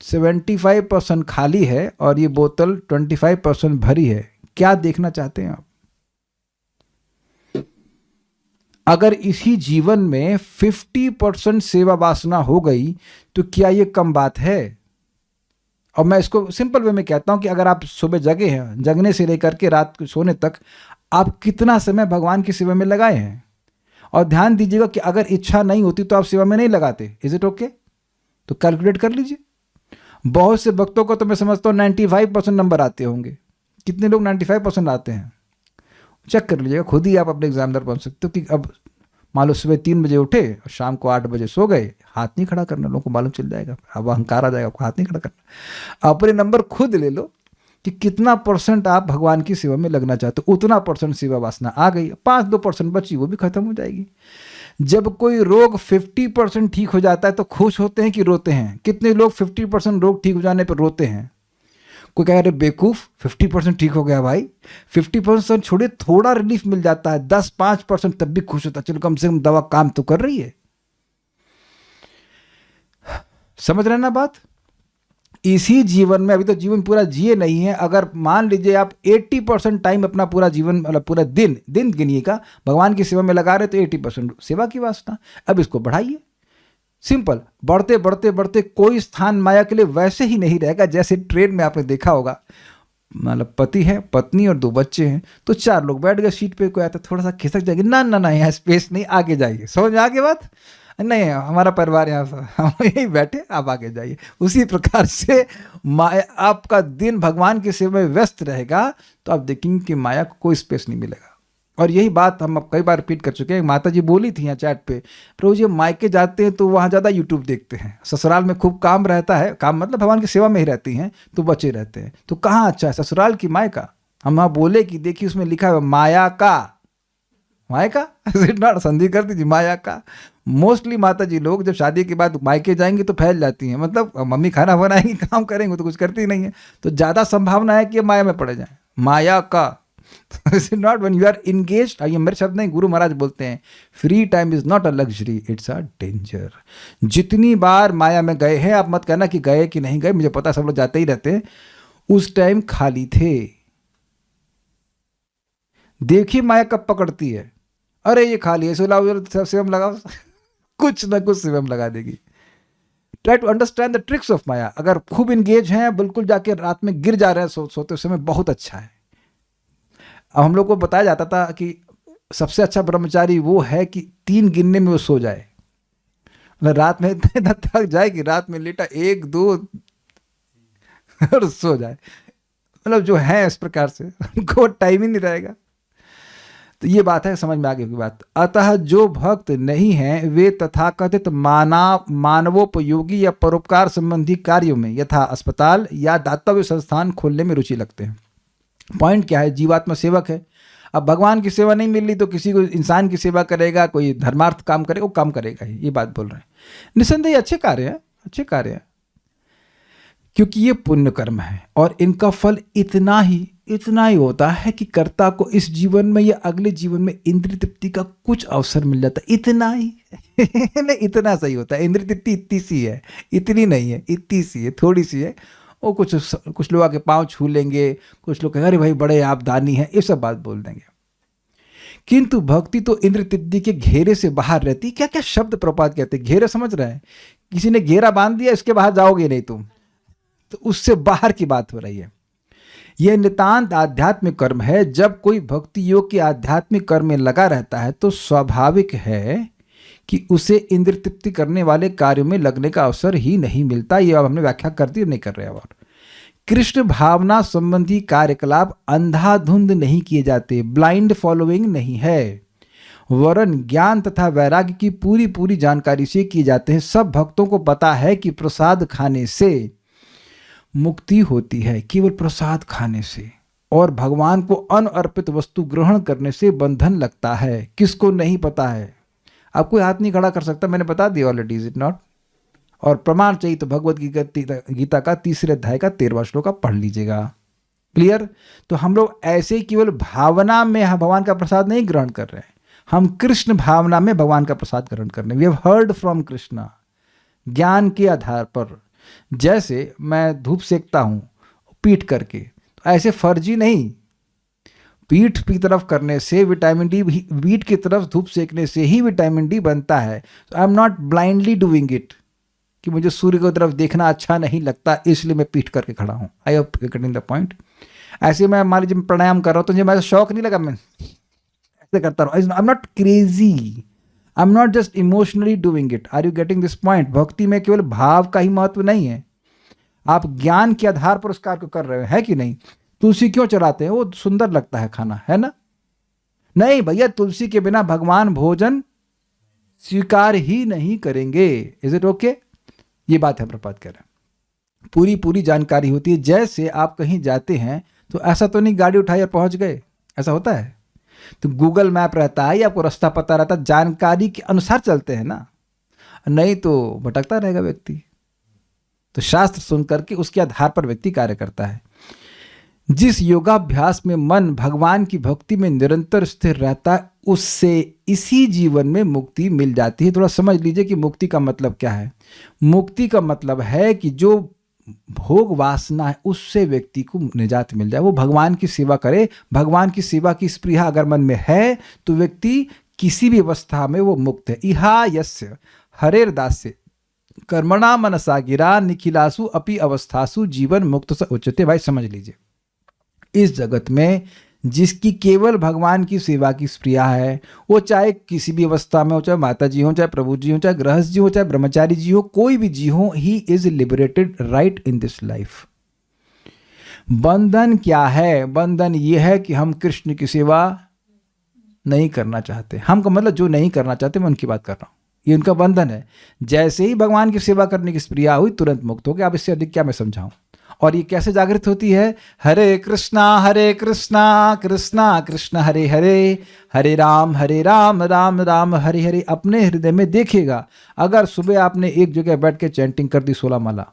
75% खाली है और ये बोतल 25% भरी है। क्या देखना चाहते हैं आप? अगर इसी जीवन में 50% सेवा वासना हो गई तो क्या ये कम बात है? और मैं इसको सिंपल वे में कहता हूं कि अगर आप सुबह जगे हैं, जगने से लेकर के रात को सोने तक आप कितना समय भगवान की सेवा में लगाए हैं? और ध्यान दीजिएगा कि अगर इच्छा नहीं होती तो आप सेवा में नहीं लगाते। Is it okay? तो कैलकुलेट कर लीजिए। बहुत से भक्तों को तो मैं समझता हूँ 95% नंबर आते होंगे। कितने लोग 95% आते हैं? चेक कर लीजिएगा, खुद ही आप अपने एग्जामिनर बन सकते हो कि अब मान लो सुबह 3 बजे उठे और शाम को 8 बजे सो गए, हाथ नहीं खड़ा करना। लोगों को मालूम चल जाएगा, अब अहंकार आ जाएगा, आपको हाथ नहीं खड़ा करना। अपने नंबर खुद ले लो कि कितना % आप भगवान की सेवा में लगना चाहते हो, उतना % सेवा वासना आ गई। 5-2% बची, वो भी खत्म हो जाएगी। जब कोई रोग 50% ठीक हो जाता है तो खुश होते हैं कि रोते हैं? कितने लोग 50% रोग ठीक हो जाने पर रोते हैं? कोई कह रहे बेवकूफ 50% ठीक हो गया भाई। 50% छोड़े, थोड़ा रिलीफ मिल जाता है, 10-5% तब भी खुश होता है, चलो कम से कम दवा काम तो कर रही है। समझ रहे हैं ना बात? इसी जीवन में, अभी तो जीवन पूरा जिए नहीं है, अगर मान लीजिए आप 80% टाइम अपना पूरा जीवन, मतलब पूरा दिन गिनिएगा भगवान की सेवा में लगा रहे तो 80% सेवा की वासना। अब इसको बढ़ाइए, सिंपल, बढ़ते बढ़ते बढ़ते कोई स्थान माया के लिए वैसे ही नहीं रहेगा। जैसे ट्रेन में आपने देखा होगा, मतलब पति है, पत्नी और 2 बच्चे हैं, तो 4 लोग बैठ गए सीट पे, कोई आता थोड़ा सा खिसक जाएगी, ना यहाँ स्पेस नहीं, आगे जाइए। समझ में आ गई बात? नहीं, हमारा परिवार यहाँ, हम यहीं बैठे, आप आगे जाइए। उसी प्रकार से माया, आपका दिन भगवान की सेवा में व्यस्त रहेगा तो आप देखेंगे कि माया को कोई स्पेस नहीं मिलेगा। और यही बात हम अब कई बार रिपीट कर चुके हैं। माता जी बोली थी यहाँ चैट पे, प्रभु जी मायके जाते हैं तो वहाँ ज़्यादा यूट्यूब देखते हैं, ससुराल में खूब काम रहता है, काम मतलब भगवान की सेवा में ही रहती हैं तो बचे रहते हैं। तो कहाँ अच्छा है, ससुराल की मायका? हम वहाँ बोले कि देखिए उसमें लिखा है माया का संधि कर दीजिए, माया का। मोस्टली माता जी लोग जब शादी के बाद मायके जाएंगे तो फैल जाती हैं, मतलब मम्मी खाना बनाएंगी, काम करेंगे तो कुछ करती नहीं है, तो ज़्यादा संभावना है कि माया में पड़ जाए। माया का it's not when you are engaged. ये मेरे शब्द नहीं, गुरु महाराज बोलते हैं, free time is not a luxury, it's a danger. जितनी बार माया में गए हैं, आप मत कहना कि गए कि नहीं गए, मुझे पता सब लोग जाते ही रहते हैं, उस टाइम खाली थे। देखिए माया कब पकड़ती है, अरे ये खाली है, सुलाओ शिवम लगाओ, कुछ ना कुछ शिवम लगा देगी। Try to understand the tricks of maya. अगर खूब इंगेज हैं, बिल्कुल जाके रात में गिर जा रहे हैं सोते समय, बहुत अच्छा है। अब हम लोग को बताया जाता था कि सबसे अच्छा ब्रह्मचारी वो है कि 3 गिनने में वो सो जाए। मतलब रात में इतना थक जाए कि रात में लेटा 1 2 और सो जाए। मतलब जो है इस प्रकार से, उनको टाइम ही नहीं रहेगा। तो ये बात है, समझ में आ गई होगी बात। अतः जो भक्त नहीं हैं वे तथाकथित मानवोपयोगी या परोपकार संबंधी कार्यों में, यथा अस्पताल या दातव्य संस्थान खोलने में रुचि लगते हैं। पॉइंट क्या है, जीवात्मा सेवक है। अब भगवान की सेवा नहीं मिल रही तो किसी को इंसान की सेवा करेगा, कोई धर्मार्थ काम करेगा, वो काम करेगा ही, ये बात बोल रहे हैं। निस्संदेह अच्छे कार्य है, अच्छे कार्य है, क्योंकि ये पुण्य कर्म है और इनका फल इतना ही होता है कि कर्ता को इस जीवन में या अगले जीवन में इंद्रिय तृप्ति का कुछ अवसर मिल जाता है। इतना ही नहीं, इतना सही होता है। इंद्रिय तृप्ति इतनी सी है, इतनी नहीं है, इतनी सी है, थोड़ी सी है। वो कुछ लोग आके पाँव छू लेंगे, कुछ लोग कहेंगे अरे भाई बड़े आप दानी हैं, ये सब बात बोल देंगे। किंतु भक्ति तो इंद्रिय तृप्ति के घेरे से बाहर रहती। क्या क्या शब्द प्रपात कहते हैं, घेरे समझ रहे हैं? किसी ने घेरा बांध दिया, इसके बाहर जाओगे नहीं तुम, तो उससे बाहर की बात हो रही है। यह नितांत आध्यात्मिक कर्म है। जब कोई भक्ति योग के आध्यात्मिक कर्म में लगा रहता है तो स्वाभाविक है कि उसे इंद्रिय तृप्ति करने वाले कार्यों में लगने का अवसर ही नहीं मिलता। ये अब हमने व्याख्या कर दी, नहीं कर रहे। और कृष्ण भावना संबंधी कार्यकलाप अंधाधुंध नहीं किए जाते, ब्लाइंड फॉलोइंग नहीं है, वरन ज्ञान तथा वैराग्य की पूरी जानकारी से किए जाते हैं। सब भक्तों को पता है कि प्रसाद खाने से मुक्ति होती है, केवल प्रसाद खाने से, और भगवान को अनअर्पित वस्तु ग्रहण करने से बंधन लगता है। किसको नहीं पता है? अब कोई हाथ नहीं खड़ा कर सकता, मैंने बता दिया ऑलरेडी, इज इट नॉट? और प्रमाण चाहिए तो भगवद गीता का 3 अध्याय का 13वां श्लोक आप पढ़ लीजिएगा। क्लियर? तो हम लोग ऐसे ही केवल भावना में भगवान का प्रसाद नहीं ग्रहण कर रहे हैं, हम कृष्ण भावना में भगवान का प्रसाद ग्रहण कर रहे हैं। We have heard from Krishna, ज्ञान के आधार पर। जैसे मैं धूप सेकता हूं पीठ करके, तो ऐसे फर्जी नहीं, पीठ की तरफ करने से विटामिन डी, पीठ की तरफ धूप सेकने से ही विटामिन डी बनता है। आई am not blindly doing it कि मुझे सूर्य की तरफ देखना अच्छा नहीं लगता इसलिए मैं पीठ करके खड़ा हूं। आई hope you getting the point. ऐसे मैं मान लीजिए प्राणायाम कर रहा हूं तो मुझे मेरा शौक नहीं लगा, मैं ऐसे करता रहूं। I am not crazy, I am not just emotionally doing it. Are you getting this point? भक्ति में केवल भाव का ही महत्व नहीं है, आप ज्ञान के आधार पर उस कार्य को कर रहे हो, है कि नहीं? तुलसी क्यों चढ़ाते हैं? वो सुंदर लगता है खाना, है ना? नहीं भैया, तुलसी के बिना भगवान भोजन स्वीकार ही नहीं करेंगे। Is it okay? ये बात है प्रपात कह रहे हैं। पूरी जानकारी होती है। जैसे आप कहीं जाते हैं तो ऐसा तो नहीं गाड़ी उठाई और पहुंच गए, ऐसा होता है? तो गूगल मैप रहता है या आपको रास्ता पता रहता है, जानकारी के अनुसार चलते हैं ना, नहीं तो भटकता रहेगा व्यक्ति। तो शास्त्र सुन करके उसके आधार पर व्यक्ति कार्य करता है। जिस योगाभ्यास में मन भगवान की भक्ति में निरंतर स्थिर रहता है, उससे इसी जीवन में मुक्ति मिल जाती है। थोड़ा समझ लीजिए कि मुक्ति का मतलब क्या है। मुक्ति का मतलब है कि जो भोग वासना है उससे व्यक्ति को निजात मिल जाए, वो भगवान की सेवा करे। भगवान की सेवा की स्पृहा अगर मन में है तो व्यक्ति किसी भी अवस्था में वो मुक्त है। इहा यस्य हरेर दास्य कर्मणा मनसा गिरा निखिलासु अपि अवस्थासु जीवन मुक्त स उच्यते। भाई समझ लीजिए, इस जगत में जिसकी केवल भगवान की सेवा की स्प्रिया है, वो चाहे किसी भी अवस्था में हो, चाहे माता जी हो, चाहे प्रभु जी हो, चाहे गृहस्थ जी हो, चाहे ब्रह्मचारी जी हो, कोई भी जी हो, he is liberated right in this life. बंधन क्या है? बंधन ये है कि हम कृष्ण की सेवा नहीं करना चाहते। हम का मतलब जो नहीं करना चाहते, मैं उनकी बात कर रहा हूं, ये उनका बंधन है। जैसे ही भगवान की सेवा करने की स्प्रिया हुई, तुरंत मुक्त हो गया। अब इससे अधिक क्या मैं समझाऊं? और ये कैसे जागृत होती है? हरे कृष्णा कृष्णा कृष्ण हरे हरे, हरे राम राम राम हरे हरे। अपने हृदय में देखिएगा, अगर सुबह आपने एक जगह बैठ के चैंटिंग कर दी 16 माला,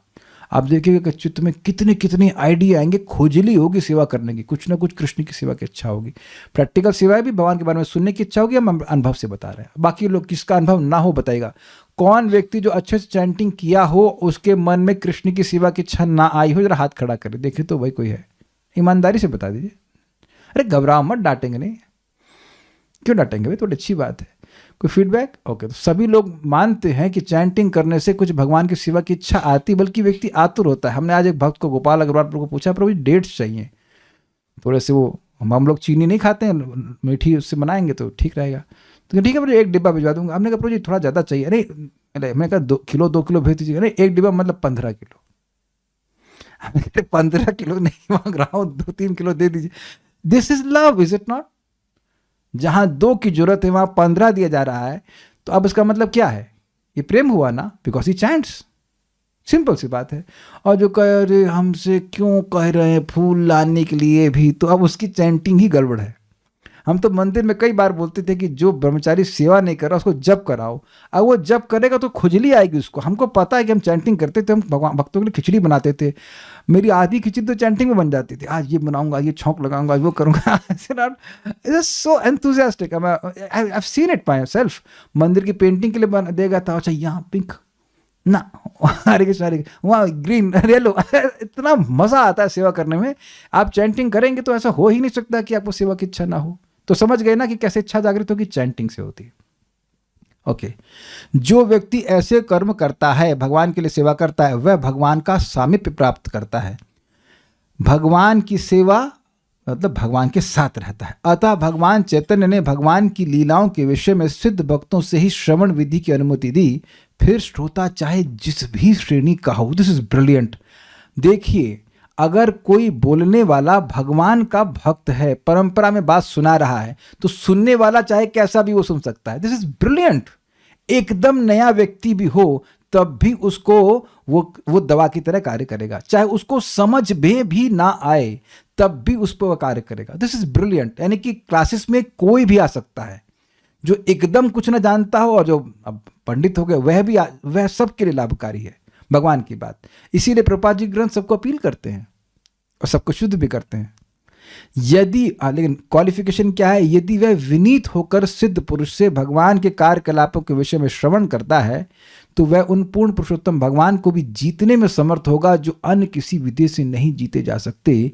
आप देखिएगा कि चित्त में कितने कितने आइडिया आएंगे, खोजली होगी सेवा करने की, कुछ ना कुछ कृष्ण की सेवा की इच्छा होगी। प्रैक्टिकल सेवाएं भी भगवान के बारे में सुनने की इच्छा होगी, हम अनुभव से बता रहे हैं। बाकी लोग किसका अनुभव ना हो बताइएगा। कौन व्यक्ति जो अच्छे से चैंटिंग किया हो उसके मन में कृष्ण की सेवा की इच्छा ना आई हो, जरा हाथ खड़ा करे, देखिए तो भाई कोई है, ईमानदारी से बता दीजिए। अरे घबराओ मत, डांटेंगे नहीं, क्यों डांटेंगे भाई, थोड़ी अच्छी बात है। कोई फीडबैक? ओके। तो सभी लोग मानते हैं कि चैंटिंग करने से कुछ भगवान की सेवा की इच्छा आती, बल्कि व्यक्ति आतुर होता है। हमने आज एक भक्त को, गोपाल अग्रवाल को पूछा, प्रभु जी डेट्स चाहिए थोड़े से, वो हम लोग चीनी नहीं खाते हैं, मीठी उससे बनाएंगे तो ठीक रहेगा। तो ठीक है प्रभु, 1 डिब्बा भिजवा दूंगा। हमने कहा प्रभु जी थोड़ा ज़्यादा चाहिए। अरे मैंने कहा 2 किलो भेज दीजिए। अरे 1 डिब्बा मतलब 15 किलो। 15 किलो नहीं मांग रहा हूँ, 2-3 किलो दे दीजिए। This is love, is it not? जहां 2 की जरूरत है वहां 15 दिया जा रहा है, तो अब इसका मतलब क्या है? ये प्रेम हुआ ना, बिकॉज ही चैंट्स। सिंपल सी बात है। और जो कह रहे हमसे क्यों कह रहे हैं फूल लाने के लिए भी, तो अब उसकी चैंटिंग ही गड़बड़ है। हम तो मंदिर में कई बार बोलते थे कि जो ब्रह्मचारी सेवा नहीं कर रहा उसको जप कराओ। अब वो जप करेगा तो खुजली आएगी उसको। हमको पता है कि हम चैंटिंग करते थे, हम भगवान भक्तों के लिए खिचड़ी बनाते थे। मेरी आधी खिचड़ी तो चैंटिंग में बन जाती थी। आज ये बनाऊंगा, ये छौंक लगाऊंगा, वो करूंगा। So enthusiastic, I have seen it myself. मंदिर की पेंटिंग के लिए देगा था, अच्छा यहाँ पिंक ना, हरे कृष्ण हरे कृष्ण, वहाँ ग्रीन, येलो। इतना मजा आता है सेवा करने में। आप चैंटिंग करेंगे तो ऐसा हो ही नहीं सकता कि आपको सेवा की इच्छा ना हो। तो समझ गए ना कि कैसे इच्छा जागृत होगी? चैंटिंग से होती है। ओके। जो व्यक्ति ऐसे कर्म करता है, भगवान के लिए सेवा करता है, वह भगवान का सामीप्य प्राप्त करता है। भगवान की सेवा मतलब भगवान के साथ रहता है। अतः भगवान चैतन्य ने भगवान की लीलाओं के विषय में सिद्ध भक्तों से ही श्रवण विधि की अनुमति दी, फिर श्रोता चाहे जिस भी श्रेणी का हो। This is brilliant. देखिए, अगर कोई बोलने वाला भगवान का भक्त है, परंपरा में बात सुना रहा है, तो सुनने वाला चाहे कैसा भी वो सुन सकता है। This is brilliant. एकदम नया व्यक्ति भी हो तब भी उसको वो दवा की तरह कार्य करेगा। चाहे उसको समझ में भी ना आए तब भी उस पर वह कार्य करेगा। This is brilliant. यानी कि क्लासेस में कोई भी आ सकता है जो एकदम कुछ ना जानता हो, और जो अब पंडित हो गए वह सबके लिए लाभकारी है भगवान की बात। इसीलिए प्रभुपाद जी ग्रंथ सबको अपील करते हैं और सबको शुद्ध भी करते हैं। यदि लेकिन क्वालिफिकेशन क्या है? यदि वह विनीत होकर सिद्ध पुरुष से भगवान के कार्यकलापों के विषय में श्रवण करता है तो वह उन पूर्ण पुरुषोत्तम भगवान को भी जीतने में समर्थ होगा जो अन्य किसी विधि से नहीं जीते जा सकते।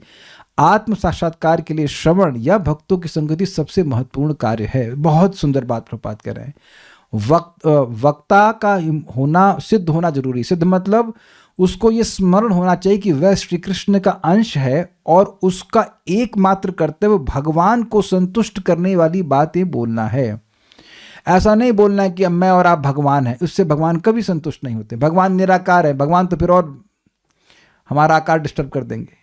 आत्म साक्षात्कार के लिए श्रवण या भक्तों की संगति सबसे महत्वपूर्ण कार्य है। बहुत सुंदर बात प्रभुपाद कह रहे हैं। वक्ता का होना, सिद्ध होना जरूरी। सिद्ध मतलब उसको ये स्मरण होना चाहिए कि वह श्री कृष्ण का अंश है और उसका एकमात्र कर्तव्य भगवान को संतुष्ट करने वाली बातें बोलना है। ऐसा नहीं बोलना है कि अब मैं और आप भगवान हैं, उससे भगवान कभी संतुष्ट नहीं होते। भगवान निराकार है, भगवान तो फिर और हमारा आकार डिस्टर्ब कर देंगे।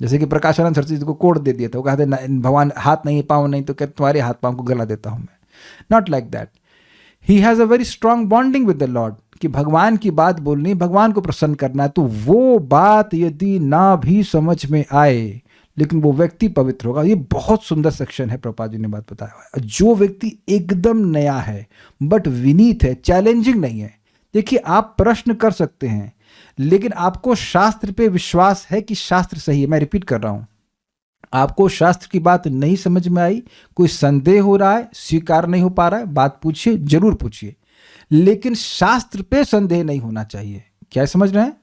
जैसे कि प्रकाशानंद सरस्वती जी को कोड दे दिया था, वो कहते भगवान हाथ नहीं पाँव नहीं, तो कहते तुम्हारे हाथ पाँव को गला देता हूं मैं। Not like that. He has a very strong bonding with the Lord, कि भगवान की बात बोलनी, भगवान को प्रसन्न करना है। तो वो बात यदि ना भी समझ में आए लेकिन वो व्यक्ति पवित्र होगा। ये बहुत सुंदर सेक्शन है, प्रभुपाद जी ने बात बताया हुआ। जो व्यक्ति एकदम नया है बट विनीत है, चैलेंजिंग नहीं है। देखिए, आप प्रश्न कर सकते हैं लेकिन आपको शास्त्र पे विश्वास है कि शास्त्र सही है। मैं रिपीट कर रहा हूं, आपको शास्त्र की बात नहीं समझ में आई, कोई संदेह हो रहा है, स्वीकार नहीं हो पा रहा है, बात पूछिए, जरूर पूछिए, लेकिन शास्त्र पे संदेह नहीं होना चाहिए। क्या समझ रहे हैं?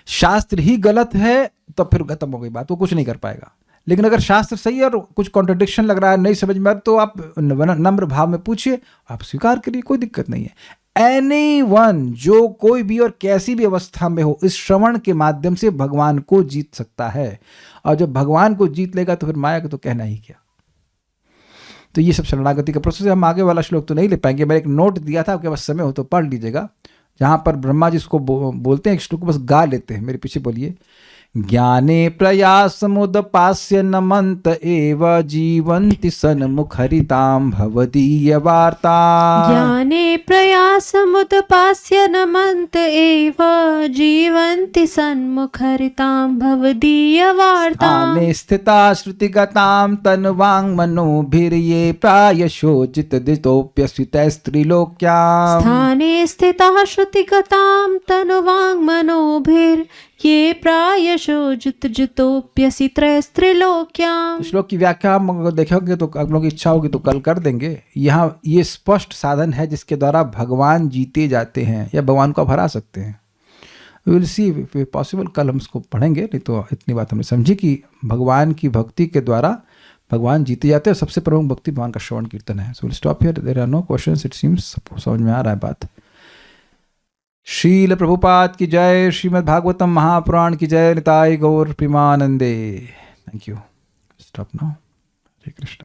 शास्त्र ही गलत है तो फिर खत्म हो गई बात, वो कुछ नहीं कर पाएगा। लेकिन अगर शास्त्र सही है और कुछ कॉन्ट्रडिक्शन लग रहा है, नहीं समझ में, तो आप नम्र भाव में पूछिए, आप स्वीकार करिए, कोई दिक्कत नहीं है। एनीवन, जो कोई भी और कैसी भी अवस्था में हो, इस श्रवण के माध्यम से भगवान को जीत सकता है। और जब भगवान को जीत लेगा तो फिर माया को तो कहना ही क्या। तो ये सब शरणागति का प्रोसेस है। हम आगे वाला श्लोक तो नहीं ले पाएंगे, मैंने एक नोट दिया था, आपके पास समय हो तो पढ़ लीजिएगा, जहां पर ब्रह्मा जी इसको बोलते हैं, एक श्लोक को बस गा लेते हैं। मेरे पीछे बोलिए, ज्ञाने प्रयासमुदपास्य नमन्त एव जीवन्ति सन्मुखरितां भवदीय वार्ता। ज्ञाने प्रयासमुदपास्य नमन्त एव जीवन्ति सन्मुखरितां भवदीयवार्ताम्। स्थाने स्थिता श्रुतिगतां तनुवाङ्मनोभिर्ये प्रायशो जितदितोऽप्यस्वितैस्त्रिलोक्याम्। स्थाने स्थिताः श्रुतिगतां तनुवाङ्मनोभिर्ये प्रायशो जितोऽप्यसि त्रैस्त्रिलोक्याम्। श्लोक की व्याख्या हम अगर देखोगे तो आप लोगों की इच्छा होगी तो कल कर देंगे। यहाँ ये स्पष्ट साधन है जिसके द्वारा भगवान जीते जाते हैं या भगवान को आप हरा सकते हैं। We will see if possible, कल हम इसको पढ़ेंगे। नहीं तो इतनी बात हमने समझी कि भगवान की भक्ति के द्वारा भगवान जीते जाते हैं। सबसे प्रमुख भक्ति भगवान का श्रवण कीर्तन है। So will stop here, there are no questions, it seems समझ में आ रहा है बात। श्रील प्रभुपाद की जय, श्रीमद् भागवतम महापुराण की जय, निताय गौर प्रेमानंदे। Thank you. Stop now. Hare Krishna.